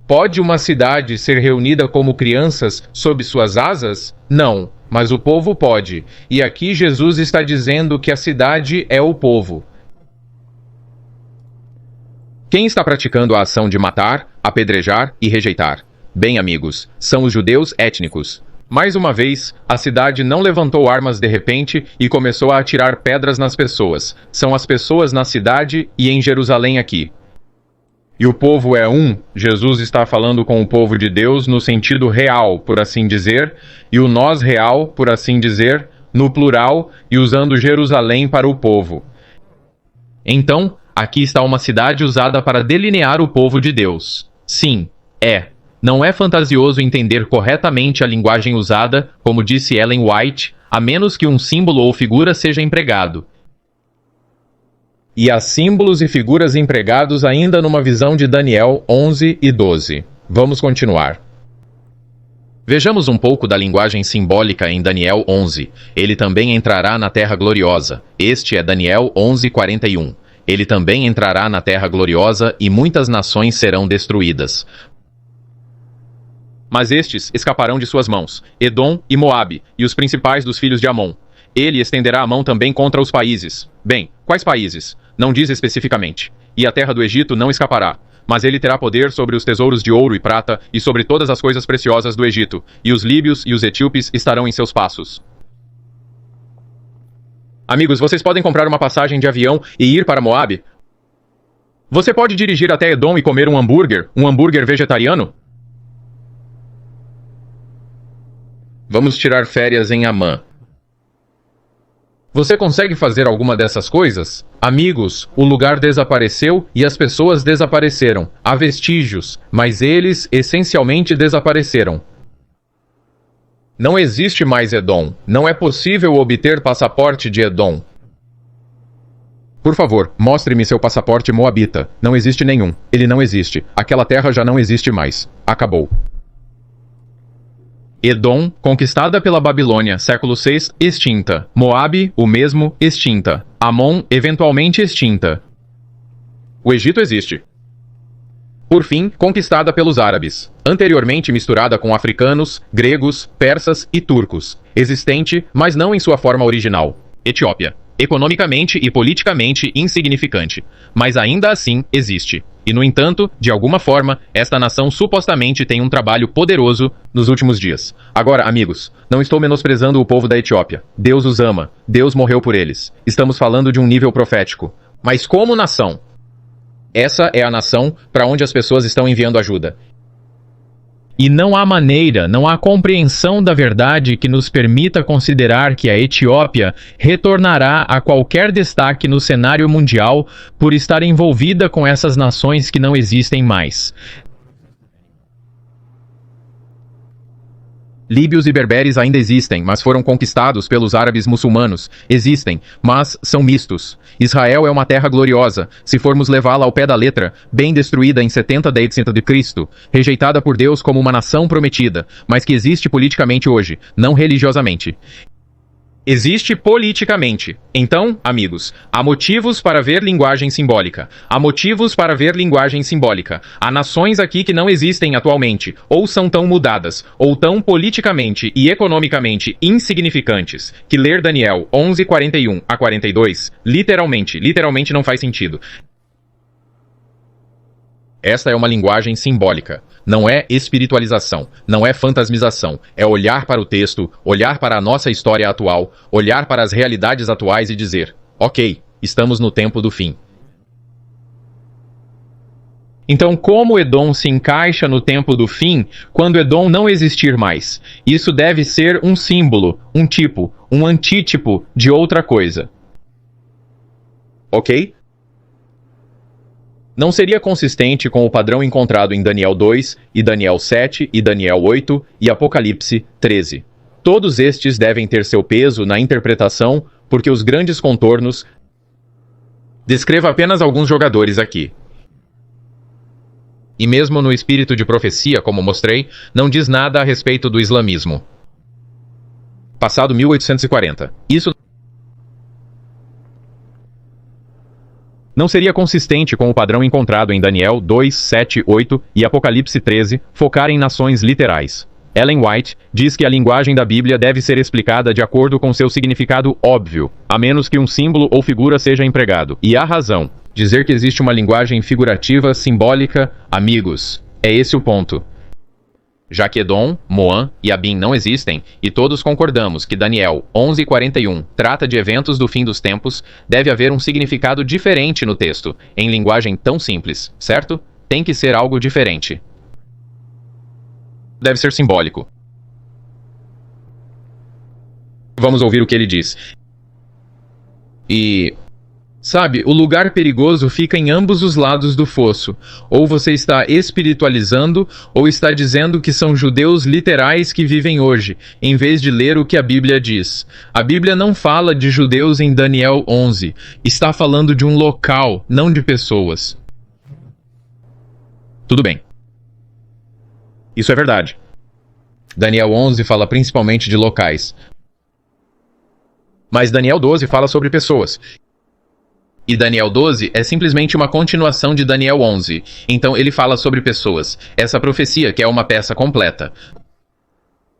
Pode uma cidade ser reunida como crianças sob suas asas? Não, mas o povo pode. E aqui Jesus está dizendo que a cidade é o povo. Quem está praticando a ação de matar, apedrejar e rejeitar? Bem, amigos, são os judeus étnicos. Mais uma vez, a cidade não levantou armas de repente e começou a atirar pedras nas pessoas. São as pessoas na cidade e em Jerusalém aqui. E o povo é um. Jesus está falando com o povo de Deus no sentido real, por assim dizer, e o nós real, por assim dizer, no plural, e usando Jerusalém para o povo. Então, aqui está uma cidade usada para delinear o povo de Deus. Sim, é. Não é fantasioso entender corretamente a linguagem usada, como disse Ellen White, a menos que um símbolo ou figura seja empregado. E há símbolos e figuras empregados ainda numa visão de Daniel 11 e 12. Vamos continuar. Vejamos um pouco da linguagem simbólica em Daniel 11. Ele também entrará na terra gloriosa. Este é Daniel 11:41. Ele também entrará na terra gloriosa e muitas nações serão destruídas. Mas estes escaparão de suas mãos, Edom e Moabe, e os principais dos filhos de Amon. Ele estenderá a mão também contra os países. Bem, quais países? Não diz especificamente. E a terra do Egito não escapará. Mas ele terá poder sobre os tesouros de ouro e prata e sobre todas as coisas preciosas do Egito. E os líbios e os etíopes estarão em seus passos. Amigos, vocês podem comprar uma passagem de avião e ir para Moabe? Você pode dirigir até Edom e comer um hambúrguer vegetariano? Vamos tirar férias em Amã. Você consegue fazer alguma dessas coisas? Amigos, o lugar desapareceu e as pessoas desapareceram. Há vestígios, mas eles essencialmente desapareceram. Não existe mais Edom. Não é possível obter passaporte de Edom. Por favor, mostre-me seu passaporte moabita. Não existe nenhum. Ele não existe. Aquela terra já não existe mais. Acabou. Edom, conquistada pela Babilônia, século VI, extinta. Moabe, o mesmo, extinta. Amon, eventualmente extinta. O Egito existe. Por fim, conquistada pelos árabes. Anteriormente misturada com africanos, gregos, persas e turcos. Existente, mas não em sua forma original. Etiópia. Economicamente e politicamente insignificante. Mas ainda assim existe. E, no entanto, de alguma forma, esta nação supostamente tem um trabalho poderoso nos últimos dias. Agora, amigos, não estou menosprezando o povo da Etiópia. Deus os ama. Deus morreu por eles. Estamos falando de um nível profético. Mas como nação, essa é a nação para onde as pessoas estão enviando ajuda. E não há maneira, não há compreensão da verdade que nos permita considerar que a Etiópia retornará a qualquer destaque no cenário mundial por estar envolvida com essas nações que não existem mais. Líbios e berberes ainda existem, mas foram conquistados pelos árabes muçulmanos. Existem, mas são mistos. Israel é uma terra gloriosa, se formos levá-la ao pé da letra, bem destruída em 70 d.C., rejeitada por Deus como uma nação prometida, mas que existe politicamente hoje, não religiosamente. Existe politicamente. Então, amigos, há motivos para ver linguagem simbólica. Há motivos para ver linguagem simbólica. Há nações aqui que não existem atualmente, ou são tão mudadas, ou tão politicamente e economicamente insignificantes, que ler Daniel 11:41 a 42, literalmente não faz sentido. Esta é uma linguagem simbólica. Não é espiritualização, não é fantasmização. É olhar para o texto, olhar para a nossa história atual, olhar para as realidades atuais e dizer: ok, estamos no tempo do fim. Então, como Edom se encaixa no tempo do fim quando Edom não existir mais? Isso deve ser um símbolo, um tipo, um antítipo de outra coisa. Ok? Não seria consistente com o padrão encontrado em Daniel 2, e Daniel 7, e Daniel 8, e Apocalipse 13. Todos estes devem ter seu peso na interpretação, porque os grandes contornos... Descreva apenas alguns jogadores aqui. E mesmo no espírito de profecia, como mostrei, não diz nada a respeito do islamismo. Passado 1840. Isso não seria consistente com o padrão encontrado em Daniel 2, 7, 8 e Apocalipse 13, focar em nações literais. Ellen White diz que a linguagem da Bíblia deve ser explicada de acordo com seu significado óbvio, a menos que um símbolo ou figura seja empregado. E há razão. Dizer que existe uma linguagem figurativa, simbólica, amigos, é esse o ponto. Já que Edom, Moã e Abim não existem, e todos concordamos que Daniel 11:41 trata de eventos do fim dos tempos, deve haver um significado diferente no texto, em linguagem tão simples, certo? Tem que ser algo diferente. Deve ser simbólico. Vamos ouvir o que ele diz. Sabe, o lugar perigoso fica em ambos os lados do fosso. Ou você está espiritualizando, ou está dizendo que são judeus literais que vivem hoje, em vez de ler o que a Bíblia diz. A Bíblia não fala de judeus em Daniel 11. Está falando de um local, não de pessoas. Tudo bem. Isso é verdade. Daniel 11 fala principalmente de locais. Mas Daniel 12 fala sobre pessoas. E Daniel 12 é simplesmente uma continuação de Daniel 11. Então ele fala sobre pessoas. Essa profecia que é uma peça completa.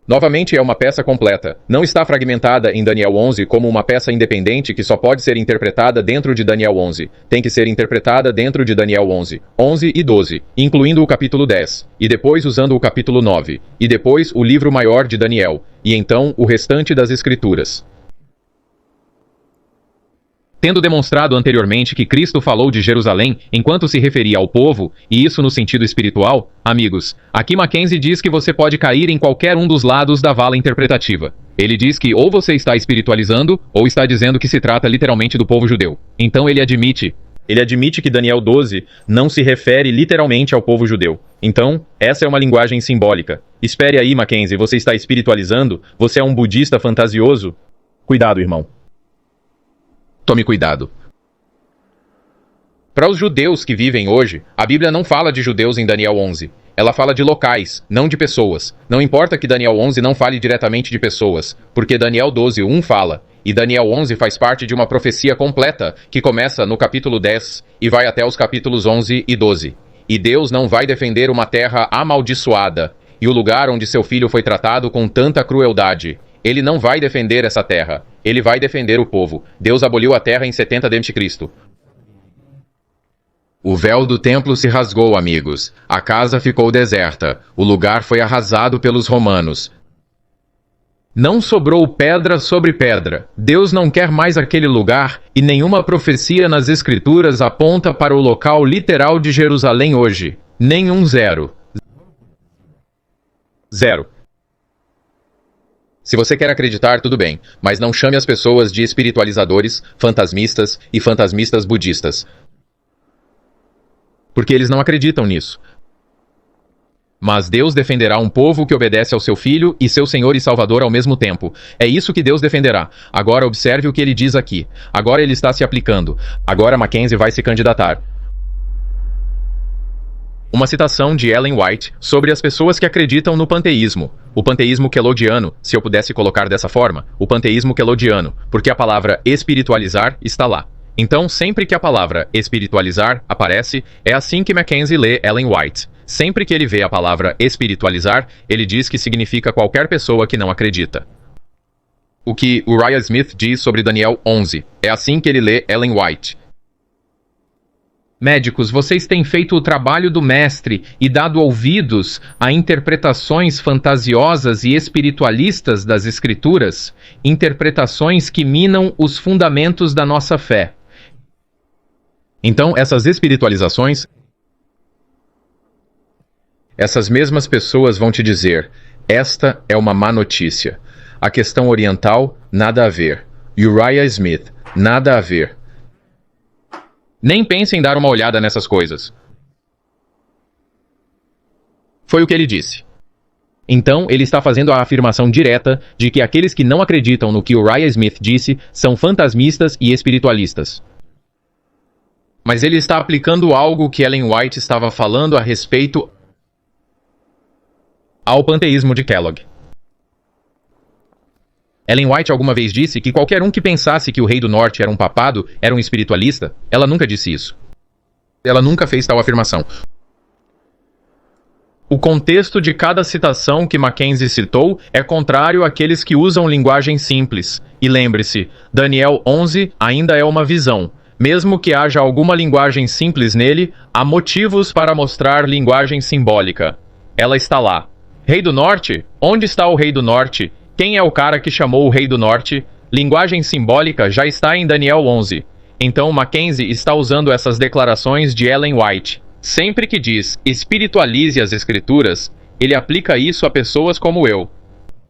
Novamente é uma peça completa. Não está fragmentada em Daniel 11 como uma peça independente que só pode ser interpretada dentro de Daniel 11. Tem que ser interpretada dentro de Daniel 11, 11 e 12, incluindo o capítulo 10, e depois usando o capítulo 9, e depois o livro maior de Daniel, e então o restante das escrituras. Tendo demonstrado anteriormente que Cristo falou de Jerusalém enquanto se referia ao povo, e isso no sentido espiritual, amigos, aqui Mackenzie diz que você pode cair em qualquer um dos lados da vala interpretativa. Ele diz que ou você está espiritualizando, ou está dizendo que se trata literalmente do povo judeu. Então ele admite que Daniel 12 não se refere literalmente ao povo judeu. Então, essa é uma linguagem simbólica. Espere aí, Mackenzie, você está espiritualizando? Você é um budista fantasioso? Cuidado, irmão. Tome cuidado. Para os judeus que vivem hoje, a Bíblia não fala de judeus em Daniel 11. Ela fala de locais, não de pessoas. Não importa que Daniel 11 não fale diretamente de pessoas, porque Daniel 12:1 fala, e Daniel 11 faz parte de uma profecia completa que começa no capítulo 10 e vai até os capítulos 11 e 12. E Deus não vai defender uma terra amaldiçoada e o lugar onde seu filho foi tratado com tanta crueldade. Ele não vai defender essa terra. Ele vai defender o povo. Deus aboliu a terra em 70 d.C. O véu do templo se rasgou, amigos. A casa ficou deserta. O lugar foi arrasado pelos romanos. Não sobrou pedra sobre pedra. Deus não quer mais aquele lugar e nenhuma profecia nas Escrituras aponta para o local literal de Jerusalém hoje. Nenhum zero. Zero. Se você quer acreditar, tudo bem, mas não chame as pessoas de espiritualizadores, fantasmistas e fantasmistas budistas. Porque eles não acreditam nisso. Mas Deus defenderá um povo que obedece ao seu Filho e seu Senhor e Salvador ao mesmo tempo. É isso que Deus defenderá. Agora observe o que ele diz aqui. Agora ele está se aplicando. Agora Mackenzie vai se candidatar. Uma citação de Ellen White sobre as pessoas que acreditam no panteísmo. O panteísmo kelodiano, se eu pudesse colocar dessa forma, o panteísmo kelodiano, porque a palavra espiritualizar está lá. Então, sempre que a palavra espiritualizar aparece, é assim que Mackenzie lê Ellen White. Sempre que ele vê a palavra espiritualizar, ele diz que significa qualquer pessoa que não acredita. O que Uriah Smith diz sobre Daniel 11. É assim que ele lê Ellen White. Médicos, vocês têm feito o trabalho do mestre e dado ouvidos a interpretações fantasiosas e espiritualistas das Escrituras, interpretações que minam os fundamentos da nossa fé. Então, essas espiritualizações, essas mesmas pessoas vão te dizer, esta é uma má notícia. A questão oriental, nada a ver. Uriah Smith, nada a ver. Nem pense em dar uma olhada nessas coisas. Foi o que ele disse. Então, ele está fazendo a afirmação direta de que aqueles que não acreditam no que Uriah Smith disse são fantasmistas e espiritualistas. Mas ele está aplicando algo que Ellen White estava falando a respeito ao panteísmo de Kellogg. Ellen White alguma vez disse que qualquer um que pensasse que o rei do norte era um papado era um espiritualista. Ela nunca disse isso. Ela nunca fez tal afirmação. O contexto de cada citação que Mackenzie citou é contrário àqueles que usam linguagem simples. E lembre-se, Daniel 11 ainda é uma visão. Mesmo que haja alguma linguagem simples nele, há motivos para mostrar linguagem simbólica. Ela está lá. Rei do Norte? Onde está o Rei do Norte? Quem é o cara que chamou o Rei do Norte? Linguagem simbólica já está em Daniel 11. Então Mackenzie está usando essas declarações de Ellen White. Sempre que diz espiritualize as Escrituras, ele aplica isso a pessoas como eu,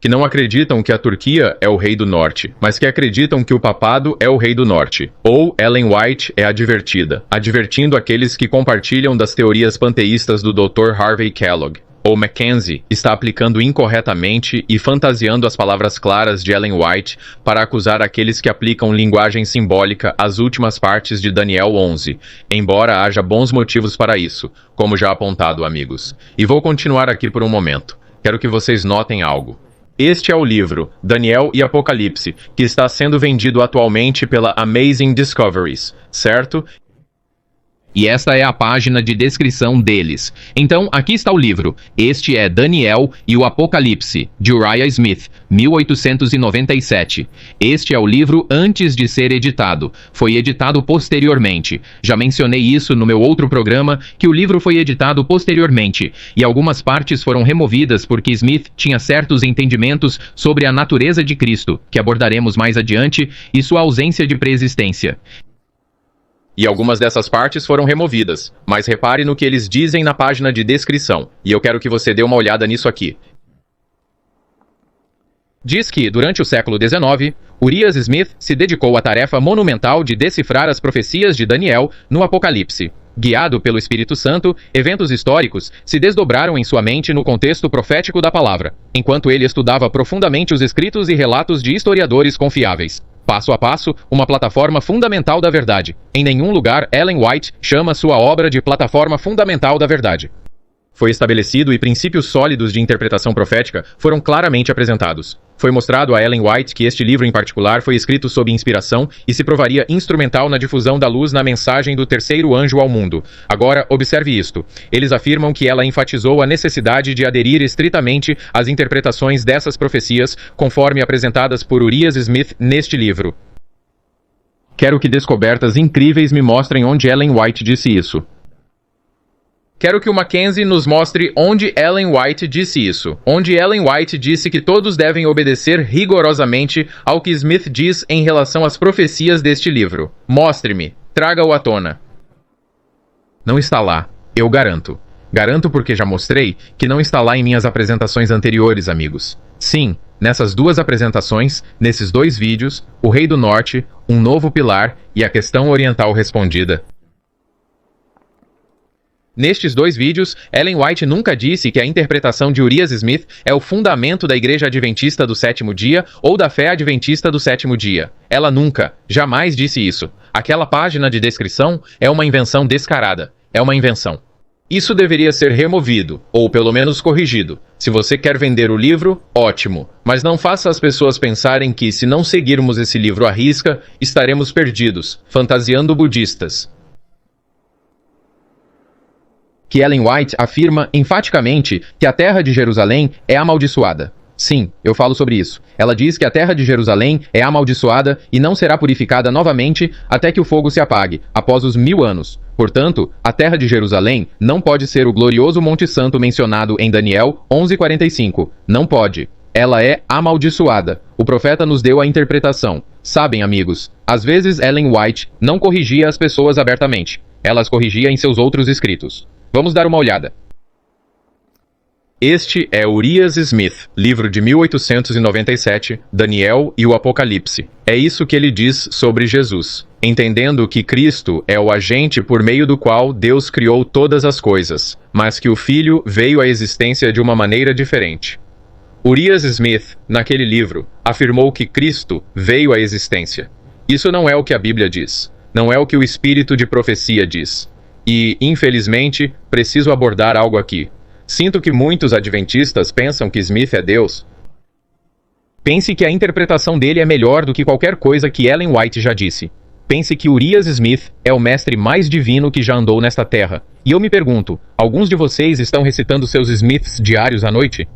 que não acreditam que a Turquia é o Rei do Norte, mas que acreditam que o papado é o Rei do Norte. Ou Ellen White é advertida, advertindo aqueles que compartilham das teorias panteístas do Dr. Harvey Kellogg. Ou Mackenzie está aplicando incorretamente e fantasiando as palavras claras de Ellen White para acusar aqueles que aplicam linguagem simbólica às últimas partes de Daniel 11, embora haja bons motivos para isso, como já apontado, amigos. E vou continuar aqui por um momento. Quero que vocês notem algo. Este é o livro, Daniel e Apocalipse, que está sendo vendido atualmente pela Amazing Discoveries, certo? E esta é a página de descrição deles. Então, aqui está o livro. Este é Daniel e o Apocalipse, de Uriah Smith, 1897. Este é o livro antes de ser editado. Foi editado posteriormente. Já mencionei isso no meu outro programa, que o livro foi editado posteriormente, e algumas partes foram removidas porque Smith tinha certos entendimentos sobre a natureza de Cristo, que abordaremos mais adiante, e sua ausência de preexistência. E algumas dessas partes foram removidas, mas repare no que eles dizem na página de descrição, e eu quero que você dê uma olhada nisso aqui. Diz que, durante o século XIX, Uriah Smith se dedicou à tarefa monumental de decifrar as profecias de Daniel no Apocalipse. Guiado pelo Espírito Santo, eventos históricos se desdobraram em sua mente no contexto profético da palavra, enquanto ele estudava profundamente os escritos e relatos de historiadores confiáveis. Passo a passo, uma plataforma fundamental da verdade. Em nenhum lugar, Ellen White chama sua obra de plataforma fundamental da verdade. Foi estabelecido e princípios sólidos de interpretação profética foram claramente apresentados. Foi mostrado a Ellen White que este livro em particular foi escrito sob inspiração e se provaria instrumental na difusão da luz na mensagem do terceiro anjo ao mundo. Agora, observe isto. Eles afirmam que ela enfatizou a necessidade de aderir estritamente às interpretações dessas profecias, conforme apresentadas por Uriah Smith neste livro. Quero que descobertas incríveis me mostrem onde Ellen White disse isso. Quero que o Mackenzie nos mostre onde Ellen White disse isso. Onde Ellen White disse que todos devem obedecer rigorosamente ao que Smith diz em relação às profecias deste livro. Mostre-me. Traga-o à tona. Não está lá. Eu garanto. Garanto porque já mostrei que não está lá em minhas apresentações anteriores, amigos. Sim, nessas duas apresentações, nesses dois vídeos, o Rei do Norte, um novo pilar e a questão oriental respondida. Nestes dois vídeos, Ellen White nunca disse que a interpretação de Urias Smith é o fundamento da Igreja Adventista do Sétimo Dia ou da fé adventista do Sétimo Dia. Ela nunca, jamais disse isso. Aquela página de descrição é uma invenção descarada. É uma invenção. Isso deveria ser removido, ou pelo menos corrigido. Se você quer vender o livro, ótimo. Mas não faça as pessoas pensarem que, se não seguirmos esse livro à risca, estaremos perdidos, fantasiando budistas. Que Ellen White afirma enfaticamente que a terra de Jerusalém é amaldiçoada. Sim, eu falo sobre isso. Ela diz que a terra de Jerusalém é amaldiçoada e não será purificada novamente até que o fogo se apague, após os 1000 anos. Portanto, a terra de Jerusalém não pode ser o glorioso Monte Santo mencionado em Daniel 11:45. Não pode. Ela é amaldiçoada. O profeta nos deu a interpretação. Sabem, amigos, às vezes Ellen White não corrigia as pessoas abertamente. Ela as corrigia em seus outros escritos. Vamos dar uma olhada. Este é Urias Smith, livro de 1897, Daniel e o Apocalipse. É isso que ele diz sobre Jesus, entendendo que Cristo é o agente por meio do qual Deus criou todas as coisas, mas que o Filho veio à existência de uma maneira diferente. Urias Smith, naquele livro, afirmou que Cristo veio à existência. Isso não é o que a Bíblia diz. Não é o que o Espírito de profecia diz. E, infelizmente, preciso abordar algo aqui. Sinto que muitos adventistas pensam que Smith é Deus. Pense que a interpretação dele é melhor do que qualquer coisa que Ellen White já disse. Pense que Urias Smith é o mestre mais divino que já andou nesta terra. E eu me pergunto, alguns de vocês estão recitando seus Smiths diários à noite?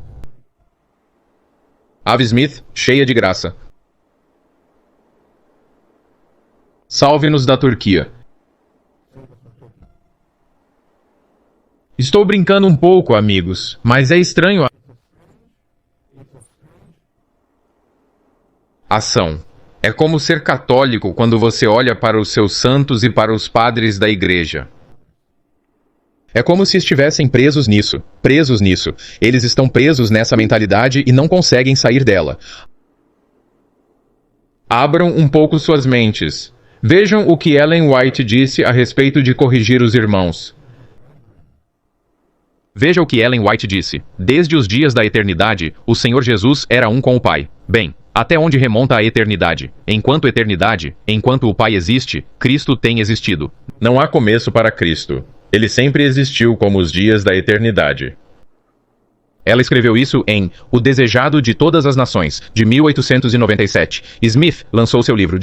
Ave Smith, cheia de graça. Salve-nos da Turquia. Estou brincando um pouco, amigos, mas é estranho a ação. É como ser católico quando você olha para os seus santos e para os padres da igreja. É como se estivessem presos nisso. Eles estão presos nessa mentalidade e não conseguem sair dela. Abram um pouco suas mentes. Vejam o que Ellen White disse a respeito de corrigir os irmãos. Veja o que Ellen White disse. Desde os dias da eternidade, o Senhor Jesus era um com o Pai. Bem, até onde remonta a eternidade? Enquanto eternidade, enquanto o Pai existe, Cristo tem existido. Não há começo para Cristo. Ele sempre existiu como os dias da eternidade. Ela escreveu isso em O Desejado de Todas as Nações, de 1897. Smith lançou seu livro,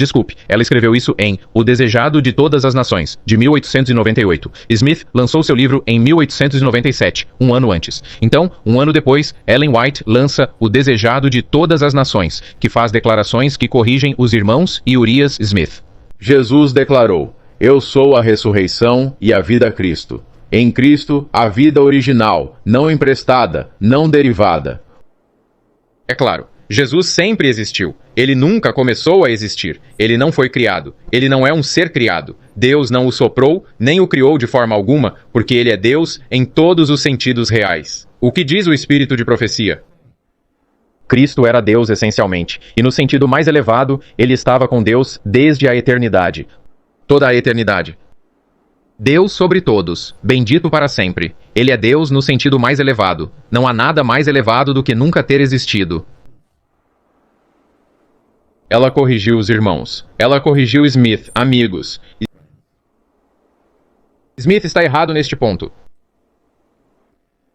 ela escreveu isso em O Desejado de Todas as Nações, de 1898. Smith lançou seu livro em 1897, um ano antes. Então, um ano depois, Ellen White lança O Desejado de Todas as Nações, que faz declarações que corrigem os irmãos e Urias Smith. Jesus declarou: Eu sou a ressurreição e a vida Cristo. Em Cristo, a vida original, não emprestada, não derivada. É claro, Jesus sempre existiu. Ele nunca começou a existir. Ele não foi criado. Ele não é um ser criado. Deus não o soprou, nem o criou de forma alguma, porque ele é Deus em todos os sentidos reais. O que diz o Espírito de profecia? Cristo era Deus essencialmente, e no sentido mais elevado, ele estava com Deus desde a eternidade. Toda a eternidade. Deus sobre todos, bendito para sempre. Ele é Deus no sentido mais elevado. Não há nada mais elevado do que nunca ter existido. Ela corrigiu os irmãos. Ela corrigiu Smith, amigos. Smith está errado neste ponto.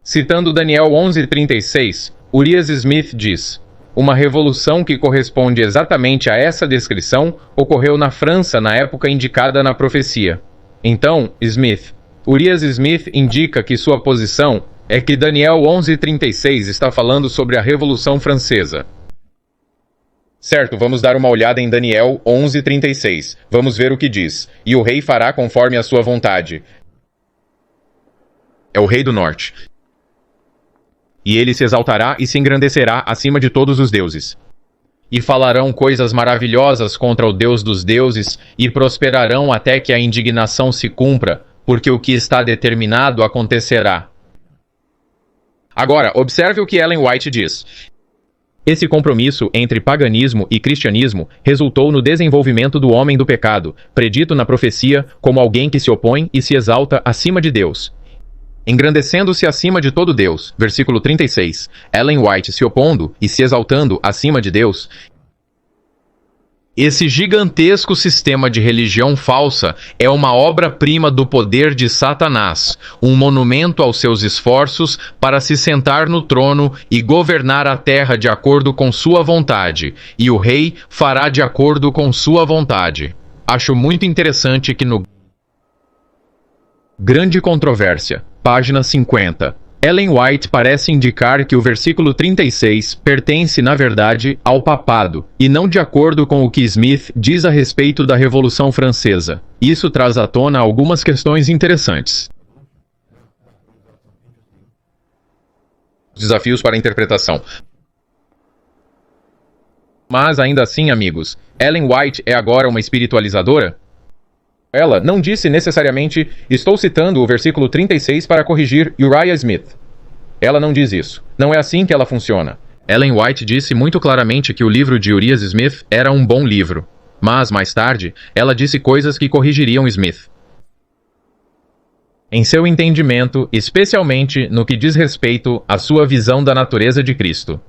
Citando Daniel 11:36, Urias Smith diz: Uma revolução que corresponde exatamente a essa descrição ocorreu na França na época indicada na profecia. Então, Urias Smith indica que sua posição é que Daniel 11:36 está falando sobre a Revolução Francesa. Certo, vamos dar uma olhada em Daniel 11:36. Vamos ver o que diz. E o rei fará conforme a sua vontade. É o rei do norte. E ele se exaltará e se engrandecerá acima de todos os deuses. E falarão coisas maravilhosas contra o Deus dos deuses, e prosperarão até que a indignação se cumpra, porque o que está determinado acontecerá. Agora, observe o que Ellen White diz. Esse compromisso entre paganismo e cristianismo resultou no desenvolvimento do homem do pecado, predito na profecia como alguém que se opõe e se exalta acima de Deus. engrandecendo-se acima de todo Deus. Versículo 36. Ellen White se opondo e se exaltando acima de Deus. Esse gigantesco sistema de religião falsa é uma obra-prima do poder de Satanás, um monumento aos seus esforços para se sentar no trono e governar a terra de acordo com sua vontade, e o rei fará de acordo com sua vontade. Acho muito interessante que no Grande Controvérsia, página 50, Ellen White parece indicar que o versículo 36 pertence, na verdade, ao papado, e não de acordo com o que Smith diz a respeito da Revolução Francesa. Isso traz à tona algumas questões interessantes. Desafios para a interpretação. Mas ainda assim, amigos, Ellen White é agora uma espiritualizadora? Ela não disse necessariamente, estou citando o versículo 36 para corrigir Uriah Smith. Ela não diz isso. Não é assim que ela funciona. Ellen White disse muito claramente que o livro de Uriah Smith era um bom livro. Mas, mais tarde, ela disse coisas que corrigiriam Smith. Em seu entendimento, especialmente no que diz respeito à sua visão da natureza de Cristo.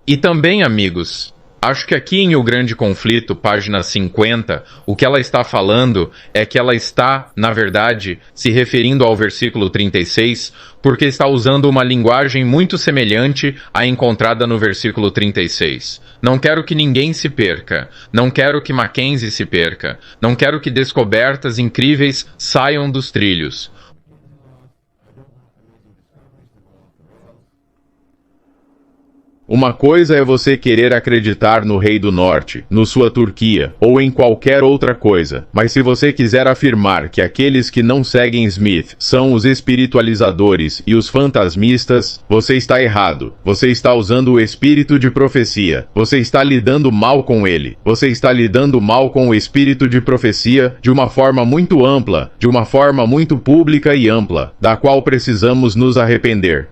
E também, amigos, acho que aqui em O Grande Conflito, página 50, o que ela está falando é que ela está, na verdade, se referindo ao versículo 36, porque está usando uma linguagem muito semelhante à encontrada no versículo 36. Não quero que ninguém se perca. Não quero que Mackenzie se perca. Não quero que descobertas incríveis saiam dos trilhos. Uma coisa é você querer acreditar no Rei do Norte, no sua Turquia, ou em qualquer outra coisa, mas se você quiser afirmar que aqueles que não seguem Smith são os espiritualizadores e os fantasmistas, você está errado. Você está usando o espírito de profecia. Você está lidando mal com ele. Você está lidando mal com o espírito de profecia de uma forma muito ampla, de uma forma muito pública e ampla, da qual precisamos nos arrepender.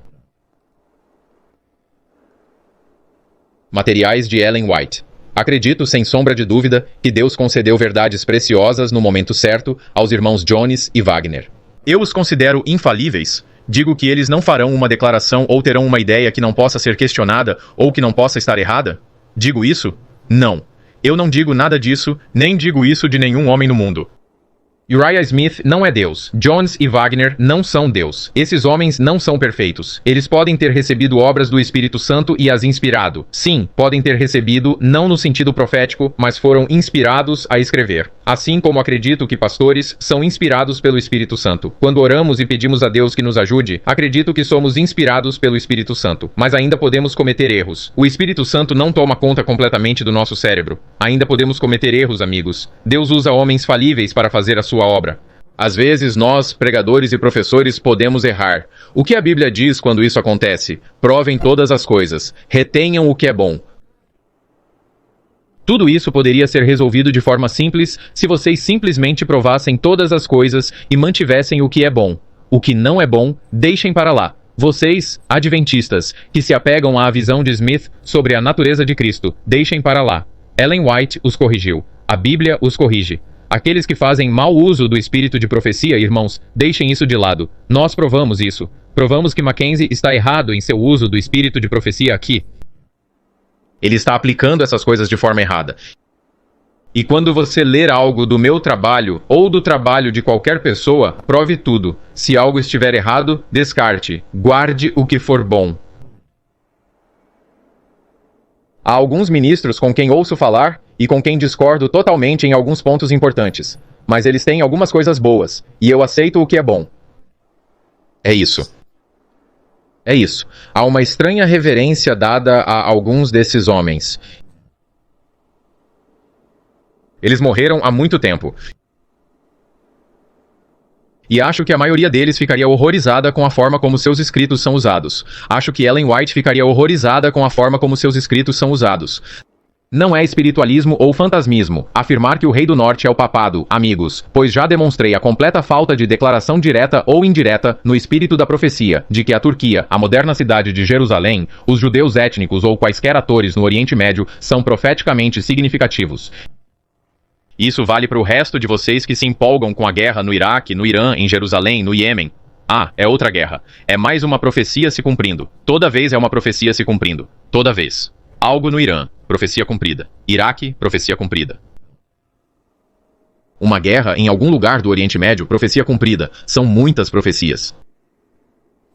Materiais de Ellen White. Acredito, sem sombra de dúvida, que Deus concedeu verdades preciosas no momento certo aos irmãos Jones e Wagner. Eu os considero infalíveis. Digo que eles não farão uma declaração ou terão uma ideia que não possa ser questionada ou que não possa estar errada? Digo isso? Não. Eu não digo nada disso, nem digo isso de nenhum homem no mundo. Uriah Smith não é Deus. Jones e Wagner não são Deus. Esses homens não são perfeitos. Eles podem ter recebido obras do Espírito Santo e as inspirado. Sim, podem ter recebido, não no sentido profético, mas foram inspirados a escrever. Assim como acredito que pastores são inspirados pelo Espírito Santo. Quando oramos e pedimos a Deus que nos ajude, acredito que somos inspirados pelo Espírito Santo. Mas ainda podemos cometer erros. O Espírito Santo não toma conta completamente do nosso cérebro. Ainda podemos cometer erros, amigos. Deus usa homens falíveis para fazer a sua obra. Às vezes nós, pregadores e professores, podemos errar. O que a Bíblia diz quando isso acontece? Provem todas as coisas. Retenham o que é bom. Tudo isso poderia ser resolvido de forma simples se vocês simplesmente provassem todas as coisas e mantivessem o que é bom. O que não é bom, deixem para lá. Vocês, adventistas, que se apegam à visão de Smith sobre a natureza de Cristo, deixem para lá. Ellen White os corrigiu. A Bíblia os corrige. Aqueles que fazem mau uso do espírito de profecia, irmãos, deixem isso de lado. Nós provamos isso. Provamos que Mackenzie está errado em seu uso do espírito de profecia aqui. Ele está aplicando essas coisas de forma errada. E quando você ler algo do meu trabalho ou do trabalho de qualquer pessoa, prove tudo. Se algo estiver errado, descarte. Guarde o que for bom. Há alguns ministros com quem ouço falar e com quem discordo totalmente em alguns pontos importantes. Mas eles têm algumas coisas boas, e eu aceito o que é bom. É isso. É isso. Há uma estranha reverência dada a alguns desses homens. Eles morreram há muito tempo. E acho que a maioria deles ficaria horrorizada com a forma como seus escritos são usados. Acho que Ellen White ficaria horrorizada com a forma como seus escritos são usados. Não é espiritualismo ou fantasmismo afirmar que o Rei do Norte é o papado, amigos, pois já demonstrei a completa falta de declaração direta ou indireta no espírito da profecia de que a Turquia, a moderna cidade de Jerusalém, os judeus étnicos ou quaisquer atores no Oriente Médio são profeticamente significativos. Isso vale para o resto de vocês que se empolgam com a guerra no Iraque, no Irã, em Jerusalém, no Iêmen. Ah, é outra guerra. É mais uma profecia se cumprindo. Toda vez é uma profecia se cumprindo. Toda vez. Algo no Irã, profecia cumprida. Iraque, profecia cumprida. Uma guerra em algum lugar do Oriente Médio, profecia cumprida. São muitas profecias.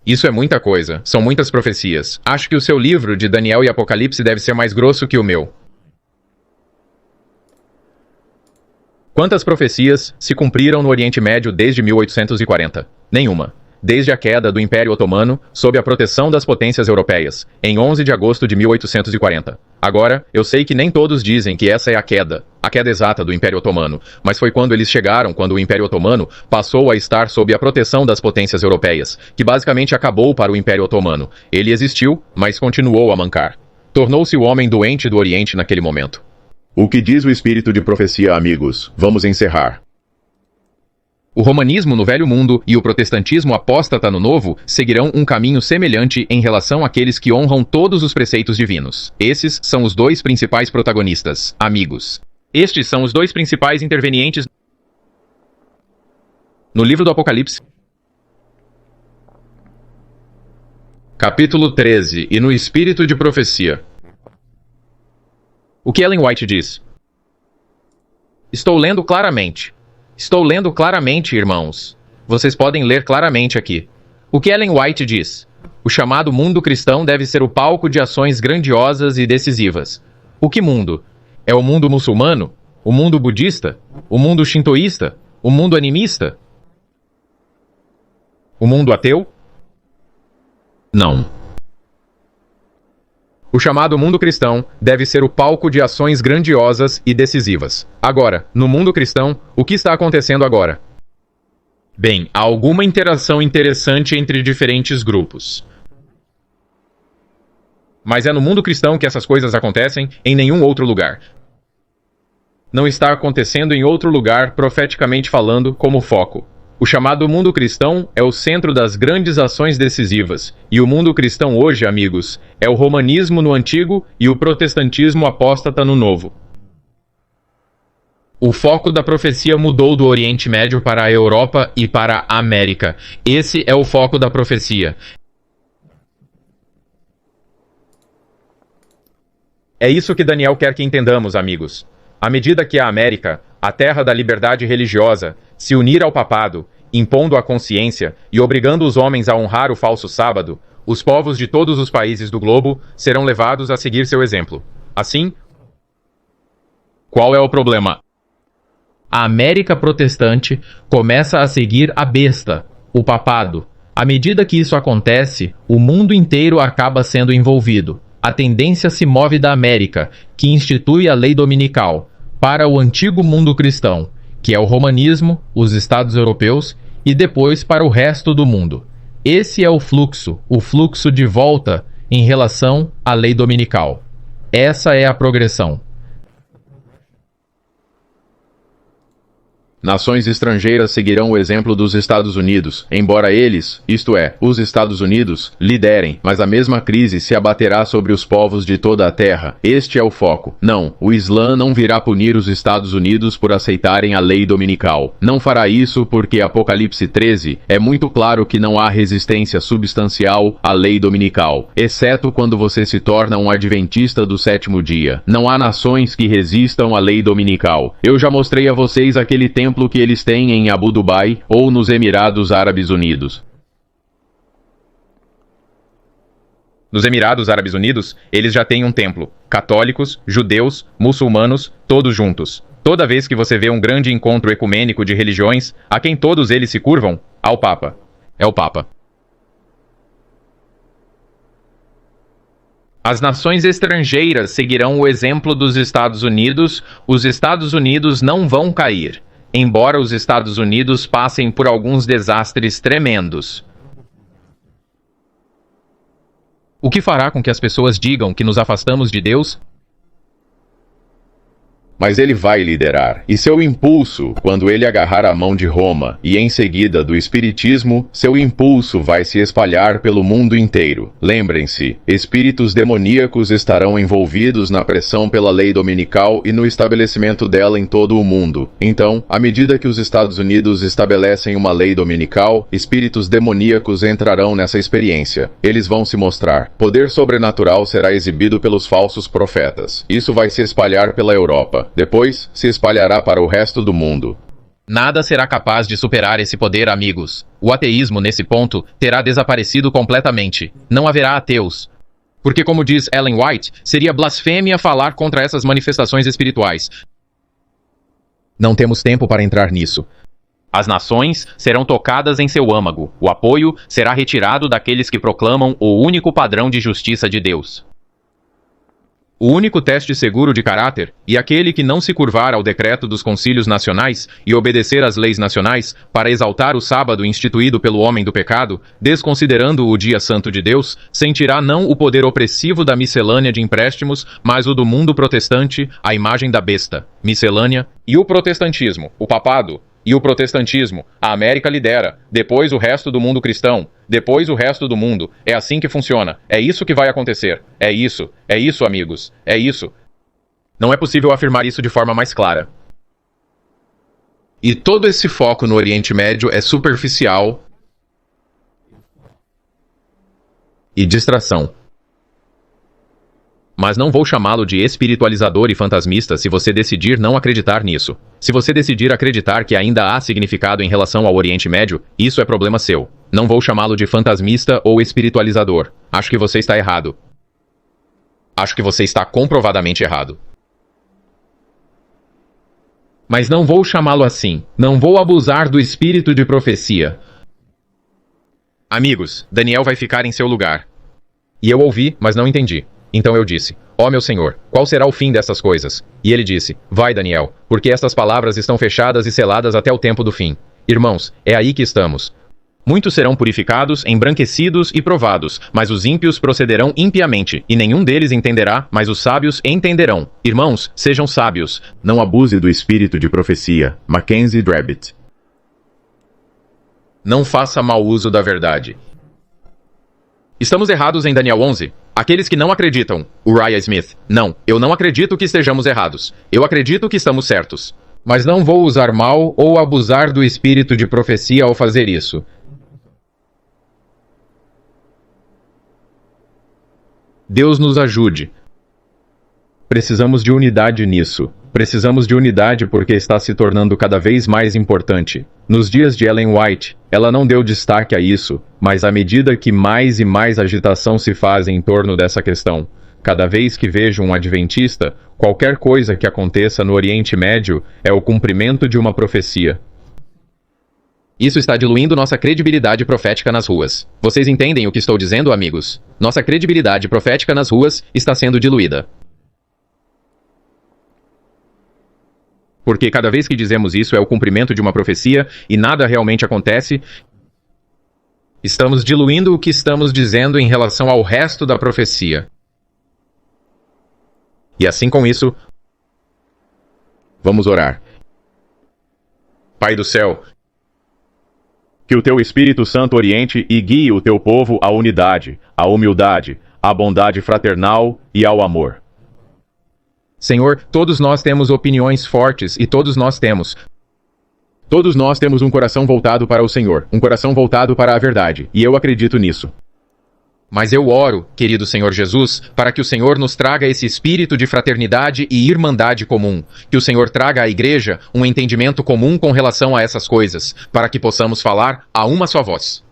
Isso é muita coisa. São muitas profecias. Acho que o seu livro de Daniel e Apocalipse deve ser mais grosso que o meu. Quantas profecias se cumpriram no Oriente Médio desde 1840? Nenhuma. Desde a queda do Império Otomano, sob a proteção das potências europeias, em 11 de agosto de 1840. Agora, eu sei que nem todos dizem que essa é a queda exata do Império Otomano, mas foi quando eles chegaram, quando o Império Otomano passou a estar sob a proteção das potências europeias, que basicamente acabou para o Império Otomano. Ele existiu, mas continuou a mancar. Tornou-se o homem doente do Oriente naquele momento. O que diz o espírito de profecia, amigos? Vamos encerrar. O romanismo no Velho Mundo e o protestantismo apóstata no Novo seguirão um caminho semelhante em relação àqueles que honram todos os preceitos divinos. Esses são os dois principais protagonistas, amigos. Estes são os dois principais intervenientes no livro do Apocalipse. Capítulo 13. E no espírito de profecia. O que Ellen White diz? Estou lendo claramente. Estou lendo claramente, irmãos. Vocês podem ler claramente aqui. O que Ellen White diz? O chamado mundo cristão deve ser o palco de ações grandiosas e decisivas. O que mundo? É o mundo muçulmano? O mundo budista? O mundo shintoísta? O mundo animista? O mundo ateu? Não. O chamado mundo cristão deve ser o palco de ações grandiosas e decisivas. Agora, no mundo cristão, o que está acontecendo agora? Bem, há alguma interação interessante entre diferentes grupos. Mas é no mundo cristão que essas coisas acontecem, em nenhum outro lugar. Não está acontecendo em outro lugar, profeticamente falando, como foco. O chamado mundo cristão é o centro das grandes ações decisivas, e o mundo cristão hoje, amigos, é o romanismo no Antigo e o protestantismo apóstata no Novo. O foco da profecia mudou do Oriente Médio para a Europa e para a América. Esse é o foco da profecia. É isso que Daniel quer que entendamos, amigos. À medida que a América, a terra da liberdade religiosa, se unir ao papado, impondo a consciência e obrigando os homens a honrar o falso sábado, os povos de todos os países do globo serão levados a seguir seu exemplo. Assim, qual é o problema? A América protestante começa a seguir a besta, o papado. À medida que isso acontece, o mundo inteiro acaba sendo envolvido. A tendência se move da América, que institui a lei dominical, para o antigo mundo cristão, que é o romanismo, os estados europeus, e depois para o resto do mundo. Esse é o fluxo de volta em relação à lei dominical. Essa é a progressão. Nações estrangeiras seguirão o exemplo dos Estados Unidos, embora eles, isto é, os Estados Unidos, liderem, mas a mesma crise se abaterá sobre os povos de toda a terra. Este é o foco. Não, o Islã não virá punir os Estados Unidos por aceitarem a lei dominical. Não fará isso porque Apocalipse 13 é muito claro que não há resistência substancial à lei dominical, exceto quando você se torna um adventista do sétimo dia. Não há nações que resistam à lei dominical. Eu já mostrei a vocês aquele templo que eles têm em Abu Dubai ou nos Emirados Árabes Unidos. Nos Emirados Árabes Unidos, eles já têm um templo. Católicos, judeus, muçulmanos, todos juntos. Toda vez que você vê um grande encontro ecumênico de religiões, a quem todos eles se curvam? Ao Papa. É o Papa. As nações estrangeiras seguirão o exemplo dos Estados Unidos. Os Estados Unidos não vão cair, embora os Estados Unidos passem por alguns desastres tremendos. O que fará com que as pessoas digam que nos afastamos de Deus? Mas ele vai liderar. E seu impulso, quando ele agarrar a mão de Roma, e em seguida do Espiritismo, seu impulso vai se espalhar pelo mundo inteiro. Lembrem-se, espíritos demoníacos estarão envolvidos na pressão pela lei dominical e no estabelecimento dela em todo o mundo. Então, à medida que os Estados Unidos estabelecem uma lei dominical, espíritos demoníacos entrarão nessa experiência. Eles vão se mostrar. Poder sobrenatural será exibido pelos falsos profetas. Isso vai se espalhar pela Europa. Depois, se espalhará para o resto do mundo. Nada será capaz de superar esse poder, amigos. O ateísmo, nesse ponto, terá desaparecido completamente. Não haverá ateus. Porque, como diz Ellen White, seria blasfêmia falar contra essas manifestações espirituais. Não temos tempo para entrar nisso. As nações serão tocadas em seu âmago. O apoio será retirado daqueles que proclamam o único padrão de justiça de Deus. O único teste seguro de caráter, e aquele que não se curvar ao decreto dos concílios nacionais e obedecer às leis nacionais para exaltar o sábado instituído pelo homem do pecado, desconsiderando o dia santo de Deus, sentirá não o poder opressivo da miscelânea de empréstimos, mas o do mundo protestante, a imagem da besta, miscelânea, e o protestantismo, o papado, e o protestantismo, a América lidera, depois o resto do mundo cristão, depois o resto do mundo. É assim que funciona. É isso que vai acontecer. É isso, amigos. É isso. Não é possível afirmar isso de forma mais clara. E todo esse foco no Oriente Médio é superficial e distração. Mas não vou chamá-lo de espiritualizador e fantasmista se você decidir não acreditar nisso. Se você decidir acreditar que ainda há significado em relação ao Oriente Médio, isso é problema seu. Não vou chamá-lo de fantasmista ou espiritualizador. Acho que você está errado. Acho que você está comprovadamente errado. Mas não vou chamá-lo assim. Não vou abusar do espírito de profecia. Amigos, Daniel vai ficar em seu lugar. E eu ouvi, mas não entendi. Então eu disse, ó meu Senhor, qual será o fim dessas coisas? E ele disse, vai Daniel, porque estas palavras estão fechadas e seladas até o tempo do fim. Irmãos, é aí que estamos. Muitos serão purificados, embranquecidos e provados, mas os ímpios procederão impiamente, e nenhum deles entenderá, mas os sábios entenderão. Irmãos, sejam sábios. Não abuse do espírito de profecia. Mackenzie Drabbit. Não faça mau uso da verdade. Estamos errados em Daniel 11? Aqueles que não acreditam, Uriah Smith. Não, eu não acredito que estejamos errados. Eu acredito que estamos certos. Mas não vou usar mal ou abusar do espírito de profecia ao fazer isso. Deus nos ajude. Precisamos de unidade nisso. Precisamos de unidade porque está se tornando cada vez mais importante. Nos dias de Ellen White, ela não deu destaque a isso, mas à medida que mais e mais agitação se faz em torno dessa questão, cada vez que vejo um adventista, qualquer coisa que aconteça no Oriente Médio é o cumprimento de uma profecia. Isso está diluindo nossa credibilidade profética nas ruas. Vocês entendem o que estou dizendo, amigos? Nossa credibilidade profética nas ruas está sendo diluída. Porque cada vez que dizemos isso é o cumprimento de uma profecia e nada realmente acontece, estamos diluindo o que estamos dizendo em relação ao resto da profecia. E assim com isso, vamos orar. Pai do céu, que o teu Espírito Santo oriente e guie o teu povo à unidade, à humildade, à bondade fraternal e ao amor. Senhor, todos nós temos opiniões fortes e todos nós temos um coração voltado para o Senhor, um coração voltado para a verdade, e eu acredito nisso. Mas eu oro, querido Senhor Jesus, para que o Senhor nos traga esse espírito de fraternidade e irmandade comum, que o Senhor traga à igreja um entendimento comum com relação a essas coisas, para que possamos falar a uma só voz.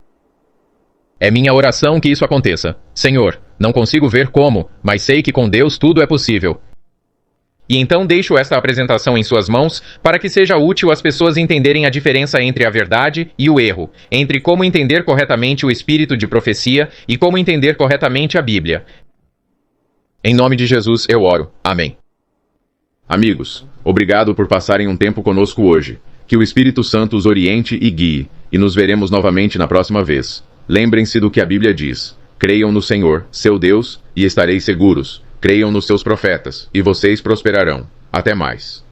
É minha oração que isso aconteça. Senhor, não consigo ver como, mas sei que com Deus tudo é possível. E então deixo esta apresentação em suas mãos para que seja útil às pessoas entenderem a diferença entre a verdade e o erro, entre como entender corretamente o espírito de profecia e como entender corretamente a Bíblia. Em nome de Jesus eu oro. Amém. Amigos, obrigado por passarem um tempo conosco hoje. Que o Espírito Santo os oriente e guie, e nos veremos novamente na próxima vez. Lembrem-se do que a Bíblia diz. Creiam no Senhor, seu Deus, e estareis seguros. Creiam nos seus profetas, e vocês prosperarão. Até mais.